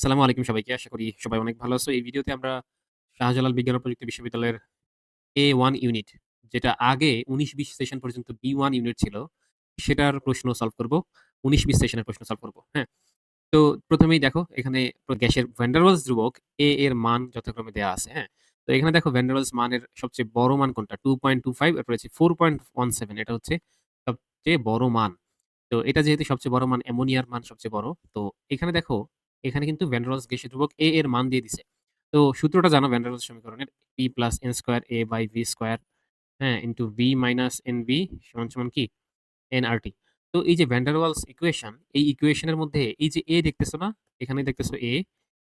আসসালামু আলাইকুম সবাইকে। আশা করি সবাই অনেক ভালো আছো। এই ভিডিওতে আমরা শাহজালাল বিজ্ঞান ও প্রযুক্তি বিশ্ববিদ্যালয়ের A1 ইউনিট, যেটা আগে ১৯-২০ সেশন পর্যন্ত B1 ইউনিট ছিল, সেটার প্রশ্ন সলভ করব। ১৯-২০ সেশনের প্রশ্ন সলভ করব। হ্যাঁ? তো ১ম এই দেখো এখানে গ্যাসের ভ্যান ডের ওয়ালস ধ্রুবক A এর মান যথাক্রমে দেয়া আছে। হ্যাঁ? তো এখানে দেখো ভ্যান ডের ওয়ালস মানের সবচেয়ে বড় মান কোনটা? 2.25, এরপর হচ্ছে 4.17, এটা হচ্ছে সবচেয়ে বড় মান। তো এটা যেহেতু সবচেয়ে বড় মান, অ্যামোনিয়ার মান সবচেয়ে বড়। তো এখানে দেখো, এখানে কিন্তু ভ্যান ডের ওয়ালস গ্যাসীয় ধ্রুবক A এর মান দিয়ে দিছে। তো সূত্রটা জানো ভ্যান ডের ওয়ালস সমীকরণের, P plus N square A by V square, হ্যাঁ? ইনটু V মাইনাস NV সমান, সমান কি? nRT। তো এই যে ভ্যান ডের ওয়ালস ইকুয়েশন, এই ইকুয়েশনের মধ্যে এই যে A দেখতেছো না? এখানে দেখতেছো A,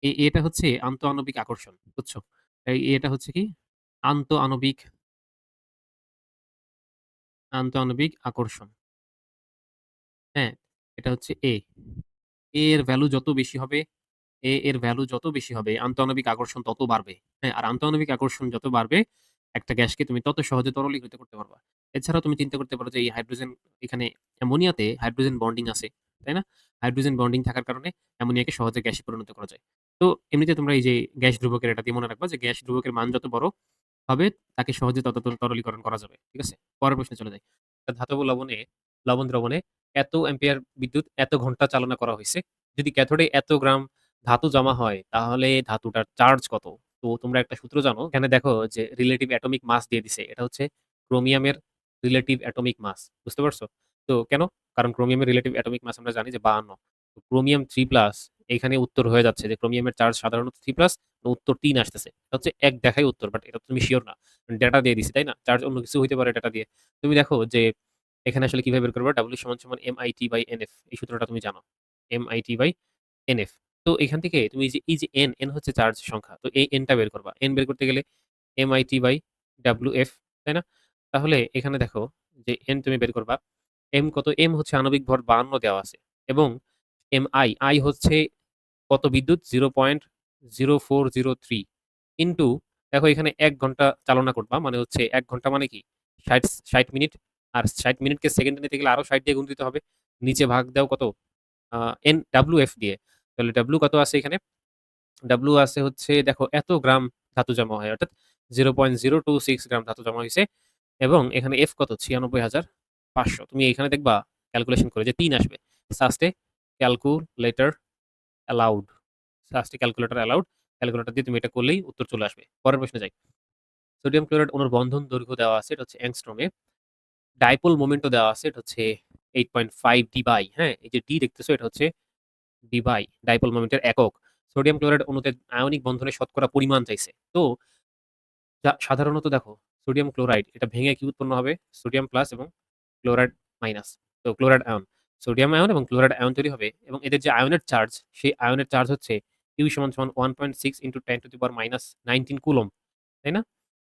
এই A টা হচ্ছে আন্তঃআণবিক আকর্ষণ। বুঝছো? এই A টা হচ্ছে কি? আন্তঃআণবিক আন্তঃআণবিক আকর্ষণ। হ্যাঁ? এটা হচ্ছে A। A এর ভ্যালু যত বেশি হবে, A এর ভ্যালু যত বেশি হবে, আন্তঃআণবিক আকর্ষণ তত বাড়বে। হ্যাঁ? আর আন্তঃআণবিক আকর্ষণ যত বাড়বে, একটা গ্যাসকে তুমি তত সহজে তরলীকৃত করতে পারবা। এছাড়াও তুমি চিন্তা করতে পারো যে এই হাইড্রোজেন, এখানে অ্যামোনিয়াতে হাইড্রোজেন বন্ডিং আছে। তাই না? হাইড্রোজেন বন্ডিং থাকার কারণে অ্যামোনিয়াকে সহজে গ্যাসে পরিণত করা যায়। তো এমনিতে তোমরা এই যে গ্যাস ধ্রুবকের এটা দিয়ে মনে রাখবা যে গ্যাস ধ্রুবকের মান যত বড় হবে, তাকে সহজে তত তরলীকরণ করা যাবে। ঠিক আছে? পরের প্রশ্নে চলে যাই। একটা ধাতব লবণে, লবণ দ্রবণে এত অ্যাম্পিয়ার বিদ্যুৎ এত ঘন্টা চালনা করা হইছে। যদি ক্যাথোডে এত গ্রাম ধাতু জমা হয়, তাহলে ধাতুটার চার্জ কত? তো তোমরা একটা সূত্র জানো। এখানে দেখো যে রিলেটিভ অ্যাটমিক মাস দিয়ে দিছে। এটা হচ্ছে ক্রোমিয়ামের রিলেটিভ অ্যাটমিক মাস। বুঝতে পারছো? তো কেন? কারণ ক্রোমিয়ামের রিলেটিভ অ্যাটমিক মাস আমরা জানি যে ৫২। তো ক্রোমিয়াম 3+, এখানে উত্তর হয়ে যাচ্ছে যে ক্রোমিয়ামের চার্জ সাধারণত 3+, উত্তর ৩ আসতেছে। এটা হচ্ছে ১ দেখাই উত্তর, বাট এটা তো তুমি সিওর না। ডেটা দিয়ে দিছি, তাই না? চার্জ অন্য কিছু হইতে পারে ডেটা দিয়ে। তুমি দেখো যে এখানে আসলে কিভাবে বের করবা? W সমান, সমান MIT/NF, এই সূত্রটা তুমি জানো। MIT/NF। তো এখান থেকে তুমি এই যে N হচ্ছে চার্জ সংখ্যা। তো এই N টা বের করবা। N বের করতে গেলে MIT/WF, তাই না? তাহলে এখানে দেখো যে N তুমি বের করবা। M কত? M হচ্ছে আণবিক ভর ৫২ দেওয়া আছে, এবং I হচ্ছে কত বিদ্যুৎ? 0.0403 ইনটু, দেখো এখানে ১ ঘন্টা চালনা করবা, মানে হচ্ছে ১ ঘন্টা মানে কি? ৬০ মিনিট। আর ৬০ মিনিটকে সেকেন্ডে নিতে গেলে আরো ৬০ দিয়ে গুণ দিতে হবে। নিচে ভাগ দাও কত? আ WF দিয়ে। তাহলে W কত আছে এখানে? W আছে হচ্ছে, দেখো এত গ্রাম ধাতু জমা হয়, অর্থাৎ 0.026 গ্রাম ধাতু জমা হইছে, এবং এখানে F কত? ৯৬,৫০০। তুমি এখানে দেখবা ক্যালকুলেশন করে যে ৩ আসবে। সাস্টে ক্যালকুলেটর অ্যালাউড। সাস্টে ক্যালকুলেটর অ্যালাউড। ক্যালকুলেটর দিয়ে তুমি এটা করলেই উত্তর চলে আসবে। পরের প্রশ্নে যাই। সোডিয়াম ক্লোরাইড অণুর বন্ধন দৈর্ঘ্য দেওয়া আছে, এটা হচ্ছে অ্যাংস্ট্রমে। ডাইপোল মোমেন্টও দেওয়া আছে, এটা হচ্ছে 8.5 ডিবাই। হ্যাঁ? এই যে ডি দেখতেছো, এটা হচ্ছে ডিবাই, ডাইপোল মোমেন্টের একক। সোডিয়াম ক্লোরাইড অণুতে আয়নিক বন্ধনের শতকরা পরিমাণ চাইছে। তো সাধারণত দেখো, সোডিয়াম ক্লোরাইড এটা ভেঙে কি উৎপন্ন হবে? সোডিয়াম প্লাস এবং ক্লোরাইড মাইনাস। তো ক্লোরাইড আয়ন, সোডিয়াম আয়ন এবং ক্লোরাইড আয়ন তৈরি হবে, এবং এদের যে আয়নের চার্জ, সেই আয়নের চার্জ হচ্ছে Q সমান, সমান 1.6 into 10 to the power minus 19 coulomb. তাই না?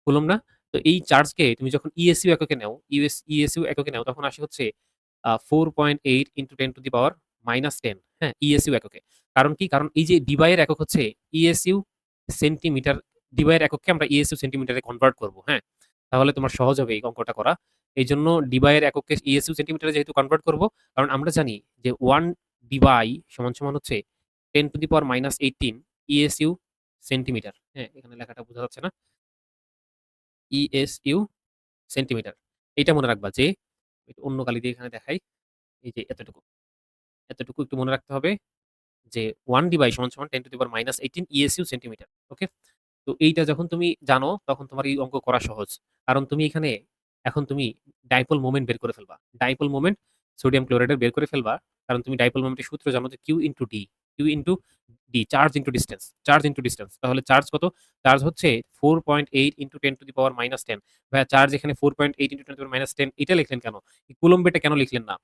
কুলম্ব না? তো এই চার্জকে তুমি যখন ইএসইউ এককে নাও, ইএসইউ এককে নাও, তখন আসে হচ্ছে 4.8 into 10 to the power minus 10, হ্যাঁ? ইএসইউ এককে। কারণ কি? কারণ এই যে ডিবাই এর একক হচ্ছে ইএসইউ সেন্টিমিটার। ডিবাই এর একককে আমরা ইএসইউ সেন্টিমিটারে কনভার্ট করব, হ্যাঁ? তাহলে তোমার সহজ হবে এই অঙ্কটা করা। এইজন্য ডিবাই এর একককে ইএসইউ সেন্টিমিটারে যেহেতু কনভার্ট করব, কারণ আমরা জানি যে 1 ডিবাই সমান, সমান হচ্ছে 10 to the power minus 18 ESU centimetre. হ্যাঁ? এখানে লেখাটা বোঝা যাচ্ছে না? ESU centimetre. এইটা মনে রাখবা যে, একটু অন্য কালি দিয়ে এখানে দেখাই। এই যে এতটুকু। এতটুকু একটু মনে রাখতে হবে যে 1 ডিভাই সমান, সমান 10 to the power minus 18 ESU centimetre. Okay? তো এইটা যখন তুমি জানো, তখন তোমার এই অঙ্ক করা সহজ। কারণ তুমি এখানে, এখন তুমি ডাইপোল মোমেন্ট বের করে ফেলবা। ডাইপোল মোমেন্ট সোডিয়াম ক্লোরাইডের বের করে ফেলবা। কারণ তুমি ডাইপোল মোমেন্টের সূত্র জানো যে Q into D। Q into D, charge into distance. Charge into distance. তাহলে চার্জ কত? চার্জ হচ্ছে 4.8 into 10 to the power minus 10। ভাইয়া চার্জ এখানে 4.8 into 10 to the power minus 10 এটা লিখলেন কেন? কুলম্বেটা কেন লিখলেন না?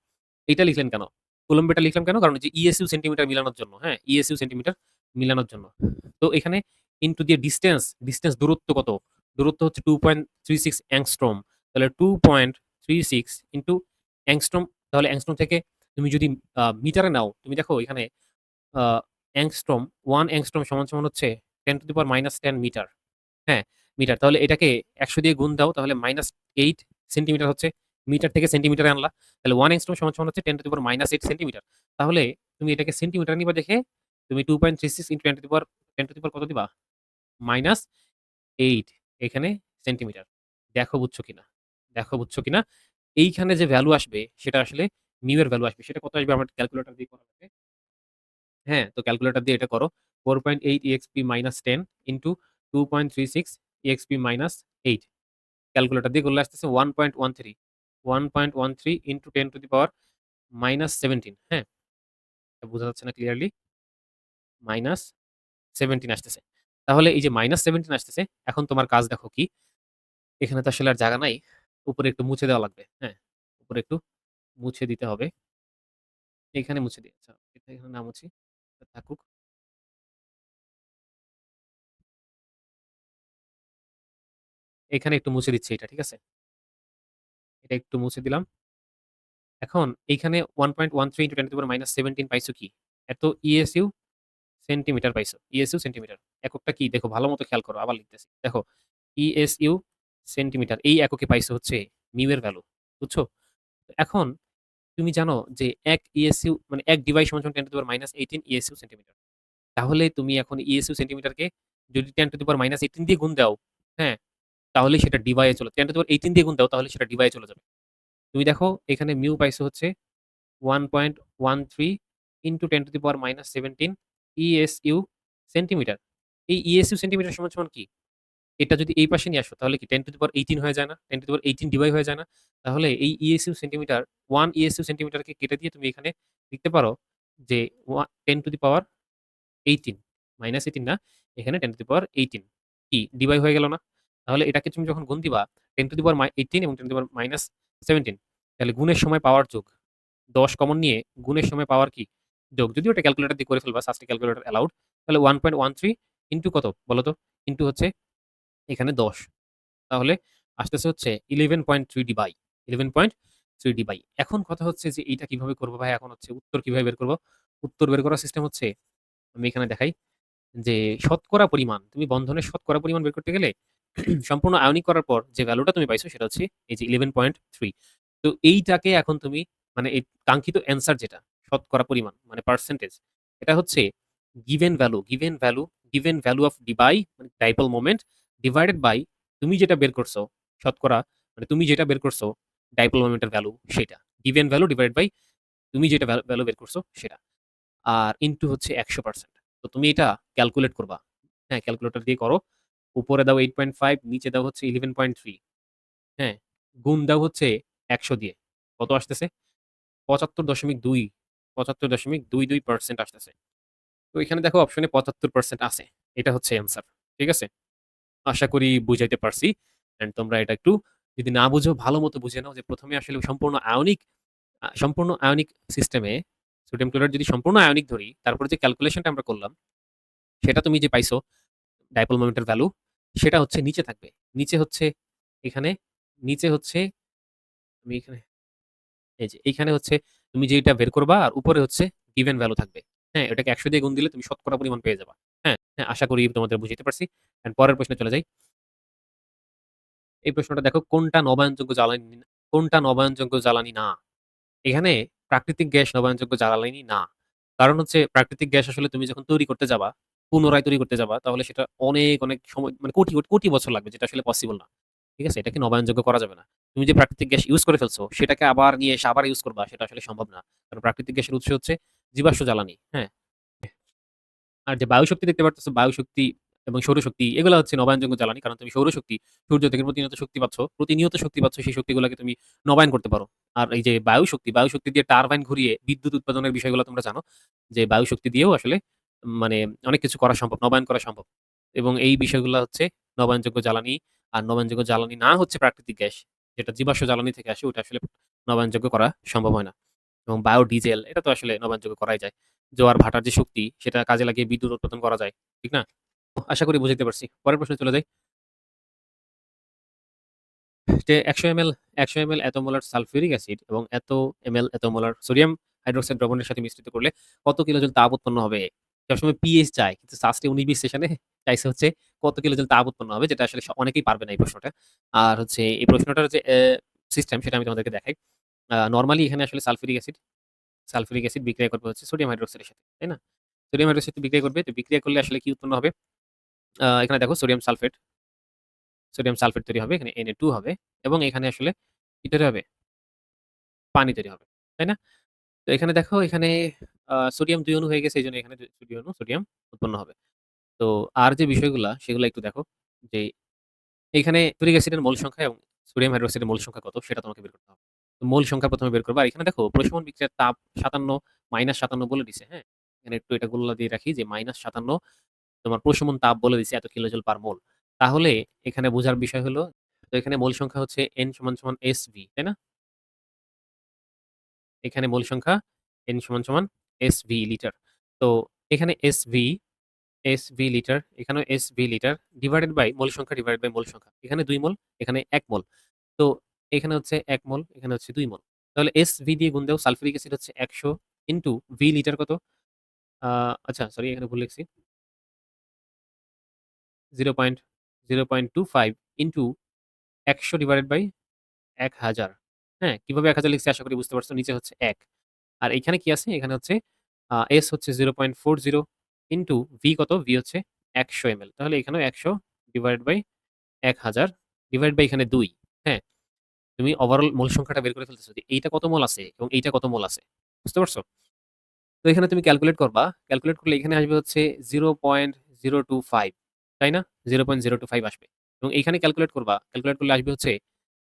এইটা লিখলেন কেন? কুলম্বেটা লিখলাম কেন? কারণ যে ইএসইউ সেন্টিমিটার মিলানোর জন্য, হ্যাঁ? ইএসইউ সেন্টিমিটার মিলানোর জন্য। তো এখানে ইনটু দিয়ে ডিসট্যান্স, ডিসট্যান্স দূরত্ব কত? দূরত্ব হচ্ছে 2.36 অ্যাংস্ট্রম। তাহলে 2.36 ইনটু অ্যাংস্ট্রম, তাহলে অ্যাংস্ট্রম থেকে তুমি যদি মিটারে নাও, তুমি দেখো এখানে আ অ্যাংস্ট্রম, 1 অ্যাংস্ট্রম সমান, সমান হচ্ছে 10 to the power minus 10 metre. হ্যাঁ? মিটার। তাহলে এটাকে ১০০ দিয়ে গুণ দাও, তাহলে -8 সেন্টিমিটার হচ্ছে। মিটার থেকে সেন্টিমিটারে আনলা। তাহলে 1 অ্যাংস্ট্রম সমান, সমান হচ্ছে 10 টু দি পাওয়ার -8 সেন্টিমিটার। তাহলে তুমি এটাকে সেন্টিমিটারে নিবা দেখে তুমি 2.36 ইনটু 10 টু দি পাওয়ার কত দিবা? -8 এখানে সেন্টিমিটার। দেখো বুঝছো কিনা? দেখো বুঝছো কিনা? এইখানে যে ভ্যালু আসবে সেটা আসলে মিউ এর ভ্যালু আসবে। সেটা কত আসবে আমার ক্যালকুলেটর দিয়ে করা লাগবে। হ্যাঁ, তো ক্যালকুলেটর দিয়ে এটা করো। 4.8 exp -10 ইনটু 2.36 exp -8 ক্যালকুলেটর দিয়ে করলে আসতেছে 1.13 1.13 ইনটু 10 টু দি পাওয়ার -17 হ্যাঁ? এটা বোঝা যাচ্ছে না ক্লিয়ারলি? -17 আসতেছে। তাহলে এই যে -17 আসতেছে, এখন তোমার কাজ দেখো কি? এখানে তো আসলে আর জায়গা নাই। উপরে একটু মুছে দেওয়া লাগবে। হ্যাঁ? উপরে একটু মুছে দিতে হবে। এইখানে মুছে দিই। আচ্ছা, এটা এখানে না মুছি। এটা থাকুক। এখানে একটু মুছে দিচ্ছি এটা, ঠিক আছে? এটা একটু মুছে দিলাম। এখন এইখানে 1.13 ইন্টু 10 টু দি পাওয়ার -17 পাইছো কি? এত ইএসইউ সেন্টিমিটার পাইছো। ESU centimetre. এককটা কি? দেখো ভালোমতো খেয়াল করো। আবার লিখতেছি। দেখো ইএসইউ সেন্টিমিটার। এই এককে পাইছো হচ্ছে মিউ এর ভ্যালু। বুঝছো? এখন তুমি জানো যে ১ ইএসইউ মানে ১ ডিভাইস সমান, সমান 10 to the power -18 ESU centimetre. তাহলে তুমি এখন ইএসইউ সেন্টিমিটারকে যদি 10 টু দি পাওয়ার -18 দিয়ে গুণ দাও, হ্যাঁ? তাহলে সেটা ডিভাইয়ে চলে 10 টু দি পাওয়ার 18 দিয়ে গুণ দাও তাহলে সেটা ডিভাইয়ে চলে যাবে। তুমি দেখো এখানে মিউ পাইছো হচ্ছে 1.13 into 10 to the power -17 ESU centimetre. এই ইএসইউ সেন্টিমিটার সমান, সমান কি? এটা যদি এই পাশে নিয়ে আসো তাহলে কি 10 টু দি পাওয়ার 18 হয়ে যায় না? 10 টু দি পাওয়ার 18 ডিভাইড হয়ে যায় না? তাহলে এই ইএসইউ সেন্টিমিটার 1 ইএসইউ সেন্টিমিটারকে কেটে দিয়ে তুমি এখানে লিখতে পারো যে 10 টু দি পাওয়ার 18 -18 না, এখানে 10 টু দি পাওয়ার 18 কি ডিভাইড হয়ে গেল না? তাহলে এটাকে তুমি যখন গুণ দিবা 10 টু দি পাওয়ার 18 এবং 10 টু দি পাওয়ার -17 তাহলে গুণের সময় পাওয়ার যোগ। ১০ কমন নিয়ে গুণের সময় পাওয়ার কি? যোগ। যদিও এটা ক্যালকুলেটর দিয়ে করে ফেলবা, সাস্টি ক্যালকুলেটর অ্যালাউড। তাহলে 1.13 ইনটু কত বলো তো? ইনটু হচ্ছে এখানে ১০। তাহলে আসতেছে হচ্ছে 11.3 ডিবাই। 11.3 ডিবাই। এখন কথা হচ্ছে যে এইটা কিভাবে করব ভাই? এখন হচ্ছে উত্তর কিভাবে বের করব? উত্তর বের করার সিস্টেম হচ্ছে আমি এখানে দেখাই যে শতকরা পরিমাণ, তুমি বন্ধনের শতকরা পরিমাণ বের করতে গেলে সম্পূর্ণ আয়নিক করার পর যে ভ্যালুটা তুমি পাইছো সেটা হচ্ছে এই যে 11.3 তো এইটাকে এখন তুমি মানে এই কাঙ্ক্ষিত অ্যান্সার যেটা শতকরা পরিমাণ মানে পার্সেন্টেজ এটা হচ্ছে given value given value given value of Debye মানে ডাইপোল মোমেন্ট ডিভাইডেড বাই তুমি যেটা বের করছো শতকরা মানে তুমি যেটা বের করছো ডাইপোল মোমেন্টের ভ্যালু সেটা গিভেন ভ্যালু ডিভাইডেড বাই তুমি যেটা ভ্যালু বের করছো সেটা আর ইনটু হচ্ছে 100%। তো তুমি এটা ক্যালকুলেট করবা। হ্যাঁ, ক্যালকুলেটর দিয়ে করো। উপরে দাও 8.5 নিচে দাও হচ্ছে 11.3 হ্যাঁ? গুণ দাও হচ্ছে ১০০ দিয়ে। কত আসতেছে? ৭৫.২ ৭৫.২২% আসতেছে। তো এখানে দেখো অপশনে ৭৫% আছে। এটা হচ্ছে অ্যান্সার। ঠিক আছে? আশা করি বুঝাইতে পারছি। অ্যান্ড তোমরা এটা একটু যদি না বুঝো ভালো মতো বুঝে নাও যে ১ম এ আসলে সম্পূর্ণ আয়নিক সিস্টেমে সোডিয়াম ক্লোরাইড যদি সম্পূর্ণ আয়নিক ধরি, তারপরে যে ক্যালকুলেশনটা আমরা করলাম, সেটা তুমি যে পাইছো ডাইপোল মোমেন্টের ভ্যালু, সেটা হচ্ছে নিচে থাকবে। নিচে হচ্ছে এখানে, নিচে হচ্ছে আমি এখানে এই যে এইখানে হচ্ছে তুমি যেইটা বের করবা আর উপরে হচ্ছে গিভেন ভ্যালু থাকবে। হ্যাঁ? এটাকে ১০০ দিয়ে গুণ দিলে তুমি শতকরা পরিমাণ পেয়ে যাবা। হ্যাঁ? হ্যাঁ, আশা করি তোমাদের বুঝাইতে পারছি। অ্যান্ড পরের প্রশ্নে চলে যাই। এই প্রশ্নটা দেখো কোনটা নবায়নযোগ্য জ্বালানি না? এখানে প্রাকৃতিক গ্যাস নবায়নযোগ্য জ্বালানি না। কারণ হচ্ছে প্রাকৃতিক গ্যাস আসলে তুমি যখন তৈরি করতে যাবা, পুনরায় তৈরি করতে যাবা তাহলে সেটা অনেক, অনেক সময় মানে কোটি বছর লাগবে যেটা আসলে পসিবল না। ঠিক আছে? এটাকে নবায়নযোগ্য করা যাবে না। তুমি যে প্রাকৃতিক গ্যাস ইউজ করে ফেলছো সেটাকে আবার নিয়ে এসে আবার ইউজ করবা সেটা আসলে সম্ভব না। কারণ প্রাকৃতিক গ্যাসের উৎস হচ্ছে জীবাশ্ম জ্বালানি। হ্যাঁ? আর যে বায়ুশক্তি দেখতে পারতেছো, বায়ুশক্তি এবং সৌরশক্তি এগুলা হচ্ছে নবায়নযোগ্য জ্বালানি। কারণ তুমি সৌরশক্তি সূর্য থেকে প্রতিনিয়ত শক্তি পাচ্ছ সেই শক্তিগুলাকে তুমি নবায়ন করতে পারো। আর এই যে বায়ুশক্তি দিয়ে টারবাইন ঘুরিয়ে বিদ্যুৎ উৎপাদনের বিষয়গুলো তোমরা জানো যে বায়ুশক্তি দিয়েও আসলে মানে অনেক কিছু করা সম্ভব, নবায়ন করা সম্ভব। এবং এই বিষয়গুলা হচ্ছে নবায়নযোগ্য জ্বালানি। আর নবায়নযোগ্য জ্বালানি না হচ্ছে প্রাকৃতিক গ্যাস, যেটা জীবাশ্ম জ্বালানি থেকে আসে ওটা আসলে নবায়নযোগ্য করা সম্ভব হয় না। এবং বায়োডিজেল এটা তো আসলে নবায়নযোগ্য করাই যায়। জোয়ার ভাটার যে শক্তি সেটা কাজে লাগিয়ে বিদ্যুৎ উৎপাদন করা যায়। ঠিক না? আশা করি বুঝাইতে পারছি। পরের প্রশ্নে চলে যাই। যে ১০০ ml এত মোলার সালফিউরিক অ্যাসিড এবং এত ml এত মোলার সোডিয়াম হাইড্রোক্সাইড দ্রবণের সাথে মিশ্রিত করলে কত কিলোজুল তাপ উৎপন্ন হবে? সবসময় পিএইচ চায়। কিন্তু সাস্টে ১৯-২০ সেশনে চাইছে হচ্ছে কত কিলোজুল তাপ উৎপন্ন হবে যেটা আসলে অনেকেই পারবে না এই প্রশ্নটা। আর হচ্ছে এই প্রশ্নটার যে সিস্টেম সেটা আমি তোমাদেরকে দেখাই। নরমালি এখানে আসলে সালফিউরিক অ্যাসিড বিক্রিয়া করবে হচ্ছে সোডিয়াম হাইড্রোক্সাইডের সাথে। তাই না? সোডিয়াম হাইড্রোক্সাইড বিক্রিয়া করবে। তো বিক্রিয়া করলে আসলে কি উৎপন্ন হবে? এখানে দেখো সোডিয়াম সালফেট তৈরি হবে। এখানে Na2 হবে এবং এখানে আসলে কি তৈরি হবে? পানি তৈরি হবে। তাই না? তো এখানে দেখো এখানে সোডিয়াম ২ অণু হয়ে গেছে। এজন্য এখানে ২ অণু সোডিয়াম উৎপন্ন হবে। তো আর যে বিষয়গুলা সেগুলা একটু দেখো যে এখানে ইউরিক অ্যাসিডের মোল সংখ্যা এবং সোডিয়াম হাইড্রোক্সাইডের মোল সংখ্যা কত সেটা তোমাকে বের করতে হবে। তো মোল সংখ্যা ১ম এ বের করবা। আর এখানে দেখো প্রশমন বিক্রিয়ার তাপ ৫৭ -৫৭ বলে দিছে, হ্যাঁ? এখানে একটু এটা গোল্লা দিয়ে রাখি যে -৫৭ তোমার প্রশমন তাপ বলে দিছে এত কিলোজুল পার মোল। তাহলে এখানে বোঝার বিষয় হলো তো এখানে মোল সংখ্যা হচ্ছে N = SV, তাই না? এখানে মোল সংখ্যা N = SV লিটার। তো এখানে SV লিটার, এখানেও SV litre divided by mole সংখ্যা ডিভাইডেড বাই মোল সংখ্যা। এখানে ২ মোল, এখানে ১ মোল। তো এখানে হচ্ছে ১ মোল, এখানে হচ্ছে ২ মোল। তাহলে SV দিয়ে গুণ দাও। সালফিউরিক অ্যাসিড হচ্ছে ১০০ ইন্টু V লিটার কত? আ আচ্ছা সরি এখানে ভুল লিখছি। 0.025 ইন্টু ১০০ ডিভাইডেড বাই ১০০০। হ্যাঁ? কিভাবে ১০০০ লিখছি আশা করি বুঝতে পারছো। নিচে হচ্ছে ১। আর এখানে কি আছে? এখানে হচ্ছে S হচ্ছে 0.40 ইন্টু V কত? V হচ্ছে ১০০ এমএল। তাহলে এখানেও ১০০ ডিভাইডেড বাই ১০০০ ডিভাইড বাই এখানে ২। হ্যাঁ? তুমি ওভারঅল মোল সংখ্যাটা বের করে ফেলতেছো যে এইটা কত মোল আছে এবং এইটা কত মোল আছে। বুঝতে পারছো? তো এখানে তুমি ক্যালকুলেট করবা। ক্যালকুলেট করলে এখানে আসবে হচ্ছে 0.025 তাই না? 0.025 আসবে। এবং এইখানে ক্যালকুলেট করবা। ক্যালকুলেট করলে আসবে হচ্ছে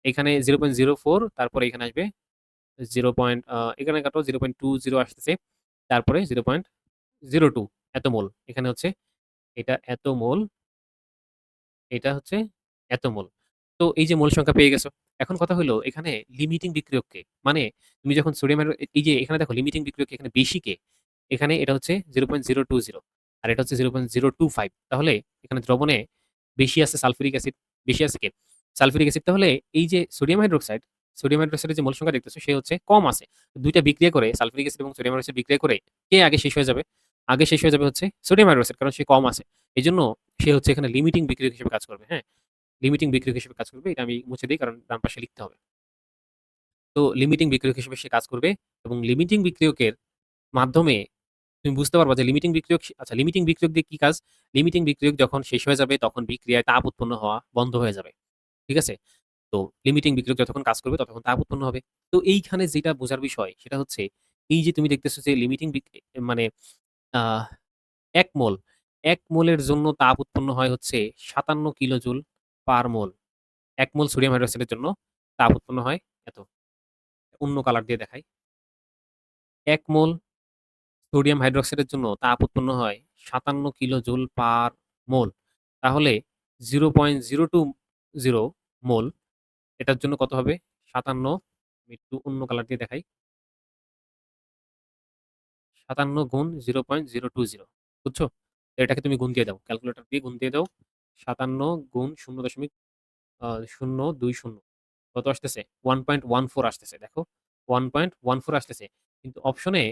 এখানে 0.04 তারপরে এখানে আসবে 0. এখানে কাটো 0.20 আসতেছে। তারপরে 0.02 এত মোল। এখানে হচ্ছে এটা এত মোল, এটা হচ্ছে এত মোল। তো এই যে মোল সংখ্যা পেয়ে গেছো। এখন কথা হইলো এখানে লিমিটিং বিক্রিয়ক কে? মানে তুমি যখন সোডিয়ামের এই যে এখানে দেখো লিমিটিং বিক্রিয়ক এখানে বেশি কে? এখানে এটা হচ্ছে 0.020 আর এটা হচ্ছে 0.025 তাহলে এখানে দ্রবণে বেশি আছে সালফিউরিক অ্যাসিড, বেশি আছে কে? সালফিউরিক অ্যাসিড তাহলে এই যে সোডিয়াম হাইড্রোক্সাইডের যে মোল সংখ্যা দেখতেছো সে হচ্ছে কম আছে। ২ টা বিক্রিয়া করে সালফিউরিক অ্যাসিড এবং সোডিয়াম হাইড্রোক্সাইড বিক্রিয়া করে কে আগে শেষ হয়ে যাবে? আগে শেষ হয়ে যাবে হচ্ছে সোডিয়াম হাইড্রোক্সাইড কারণ সে কম আছে। এজন্য সে হচ্ছে এখানে লিমিটিং বিক্রিয়ক হিসেবে কাজ করবে। হ্যাঁ? লিমিটিং বিক্রিয়ক হিসেবে কাজ করবে। এটা আমি মুছে দেই কারণ ডান পাশে লিখতে হবে। তো লিমিটিং বিক্রিয়ক হিসেবে সে কাজ করবে এবং লিমিটিং বিক্রিয়কের মাধ্যমে তুমি বুঝতে পারবা যে লিমিটিং বিক্রিয়ক আচ্ছা লিমিটিং বিক্রিয়ক দিয়ে কি কাজ? লিমিটিং বিক্রিয়ক যখন শেষ হয়ে যাবে তখন বিক্রিয়ায় তাপ উৎপন্ন হওয়া বন্ধ হয়ে যাবে। ঠিক আছে? তো লিমিটিং বিক্রিয়ক যতক্ষণ কাজ করবে ততক্ষণ তাপ উৎপন্ন হবে। তো এইখানে যেটা বোঝার বিষয় সেটা হচ্ছে এই যে তুমি দেখতেছো যে লিমিটিং মানে আ ১ মোল, ১ মোলের জন্য তাপ উৎপন্ন হয় হচ্ছে ৫৭ কিলোজুল পার মোল। ১ মোল সোডিয়াম হাইড্রোক্সাইডের জন্য তাপ উৎপন্ন হয় এত। অন্য কালার দিয়ে দেখাই। ১ মোল সোডিয়াম হাইড্রোক্সাইডের জন্য তাপ উৎপন্ন হয় ৫৭ কিলোজুল পার মোল। তাহলে 0.020 মোল এটার জন্য কত হবে? ৫৭ আমি একটু অন্য কালার দিয়ে দেখাই। ৫৭ গুণ 0.020 বুঝছো? তো এটাকে তুমি গুণ দিয়ে দাও। ক্যালকুলেটর দিয়ে গুণ দিয়ে দাও। ৫৭ গুণ ০.০২০ কত আসতেছে? 1.14 আসতেছে। দেখো 1.14 আসতেছে। কিন্তু অপশনে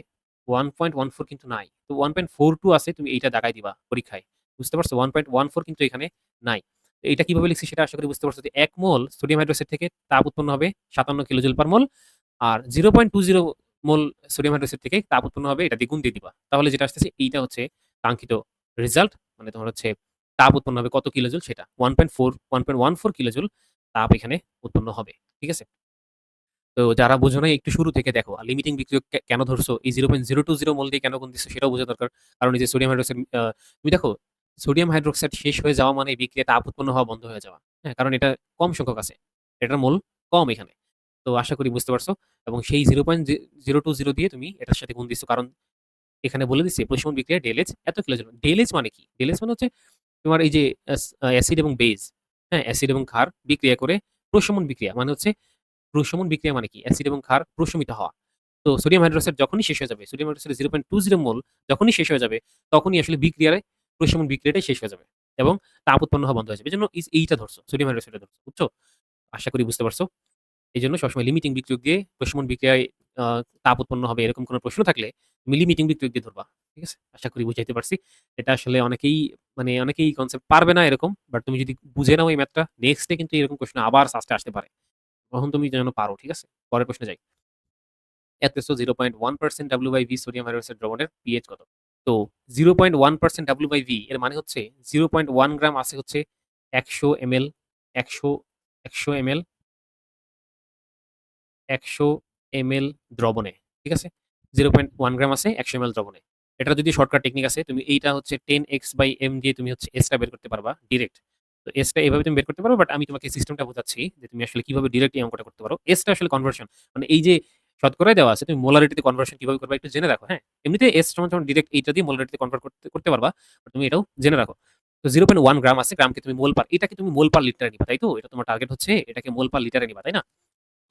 1.14 কিন্তু নাই। তো 1.42 আছে তুমি এইটা দাগায় দিবা পরীক্ষায়। বুঝতে পারছো? 1.14 কিন্তু এখানে নাই। তো এটা কিভাবে লিখছি সেটা আশা করি বুঝতে পারছো যে ১ মোল সোডিয়াম হাইড্রোক্সাইড থেকে তাপ উৎপন্ন হবে ৫৭ কিলোজুল পার মোল। আর 0.20 মোল সোডিয়াম হাইড্রোক্সাইড থেকে তাপ উৎপন্ন হবে এটা দ্বিগুণ দিয়ে দিবা। তাহলে যেটা আসতেছে এইটা হচ্ছে কাঙ্ক্ষিত রেজাল্ট। মানে তোমার হচ্ছে তাপ উৎপন্ন হবে কত কিলোজুল সেটা। 1.14 কিলোজুল তাপ এখানে উৎপন্ন হবে। ঠিক আছে? তো যারা বুঝো নাই একটু শুরু থেকে দেখো। আর লিমিটিং বিক্রিয়ক কেন ধরছো? এই 0.020 মোল দিয়ে কেন গুণ দিচ্ছ সেটাও বোঝা দরকার। কারণ এই যে সোডিয়াম হাইড্রোক্সাইড তুমি দেখো সোডিয়াম হাইড্রোক্সাইড শেষ হয়ে যাওয়া মানে বিক্রিয়ায় তাপ উৎপন্ন হওয়া বন্ধ হয়ে যাওয়া। হ্যাঁ? কারণ এটা কম সংখ্যক আছে। এটার মোল কম এখানে। তো আশা করি বুঝতে পারছো এবং সেই 0.020 দিয়ে তুমি এটার সাথে গুণ দিচ্ছ। কারণ এখানে বলে দিচ্ছে প্রশমন বিক্রিয়ায় ΔH এত কিলোজুল। ΔH মানে কি? ΔH মানে হচ্ছে তোমার এই যে অ্যাসিড এবং বেস, হ্যাঁ? অ্যাসিড এবং ক্ষার বিক্রিয়া করে প্রশমন বিক্রিয়া মানে হচ্ছে প্রশমন বিক্রিয়া মানে কি? অ্যাসিড এবং ক্ষার প্রশমিত হওয়া। তো সোডিয়াম হাইড্রোক্সাইড যখনই শেষ হয়ে যাবে, সোডিয়াম হাইড্রোক্সাইড 0.20 মোল যখনই শেষ হয়ে যাবে, তখনই আসলে বিক্রিয়ায় প্রশমন বিক্রিয়াটাই শেষ হয়ে যাবে এবং তাপ উৎপন্ন হওয়া বন্ধ হয়ে যাবে। এজন্য এইটা ধরছো, সোডিয়াম হাইড্রোক্সাইডটা ধরছো। বুঝছো? আশা করি বুঝতে পারছো। এজন্য সবসময় লিমিটিং বিক্রিয়ক দিয়ে প্রশমন বিক্রিয়ায় আ তাপ উৎপন্ন হবে এরকম কোন প্রশ্ন থাকলে তুমি লিমিটিং বিক্রিয়ক দিয়ে ধরবা। ঠিক আছে? আশা করি বুঝাইতে পারছি। এটা আসলে অনেকেই মানে অনেকেই কনসেপ্ট পারবে না এরকম। বাট তুমি যদি বুঝে নাও এই ম্যাথটা নেক্সট ডে কিন্তু এরকম প্রশ্ন আবার সাস্টে আসতে পারে। তখন তুমি যেন পারো। ঠিক আছে? পরের প্রশ্নে যাই। এতে 0.1% W/V সোডিয়াম হাইড্রোক্সাইড দ্রবণের পিএইচ কত? তো 0.1% W/V এর মানে হচ্ছে 0.1 গ্রাম আছে হচ্ছে ১০০ ml ১০০ ১০০ ml ১০০ ml দ্রবণে। ঠিক আছে? 0.1 গ্রাম আছে ১০০ ml দ্রবণে। এটার যদি শর্টকাট টেকনিক আছে, তুমি এইটা হচ্ছে 10x/m দিয়ে তুমি হচ্ছে S টা বের করতে পারবা ডিরেক্ট। তো S টা এভাবে তুমি বের করতে পারো, বাট আমি তোমাকে সিস্টেমটা বোঝাচ্ছি যে তুমি আসলে কিভাবে ডিরেক্ট এই অঙ্কটা করতে পারো। S টা আসলে কনভার্সন। মানে এই যে শতকরায় দেওয়া আছে, তুমি মোলারিটিতে কনভার্সন কিভাবে করবা একটু জেনে রাখো, হ্যাঁ? এমনিতে S সমান ডিরেক্ট এইটা দিয়ে মোলারিটিতে কনভার্ট করতে করতে পারবা। বাট তুমি এটাও জেনে রাখো। তো 0.1 গ্রাম আছে, গ্রামকে তুমি মোল পার, এটাকে তুমি মোল পার লিটারে নিবা, তাই তো? এটা তোমার টার্গেট হচ্ছে এটাকে মোল পার লিটারে নিবা, তাই না?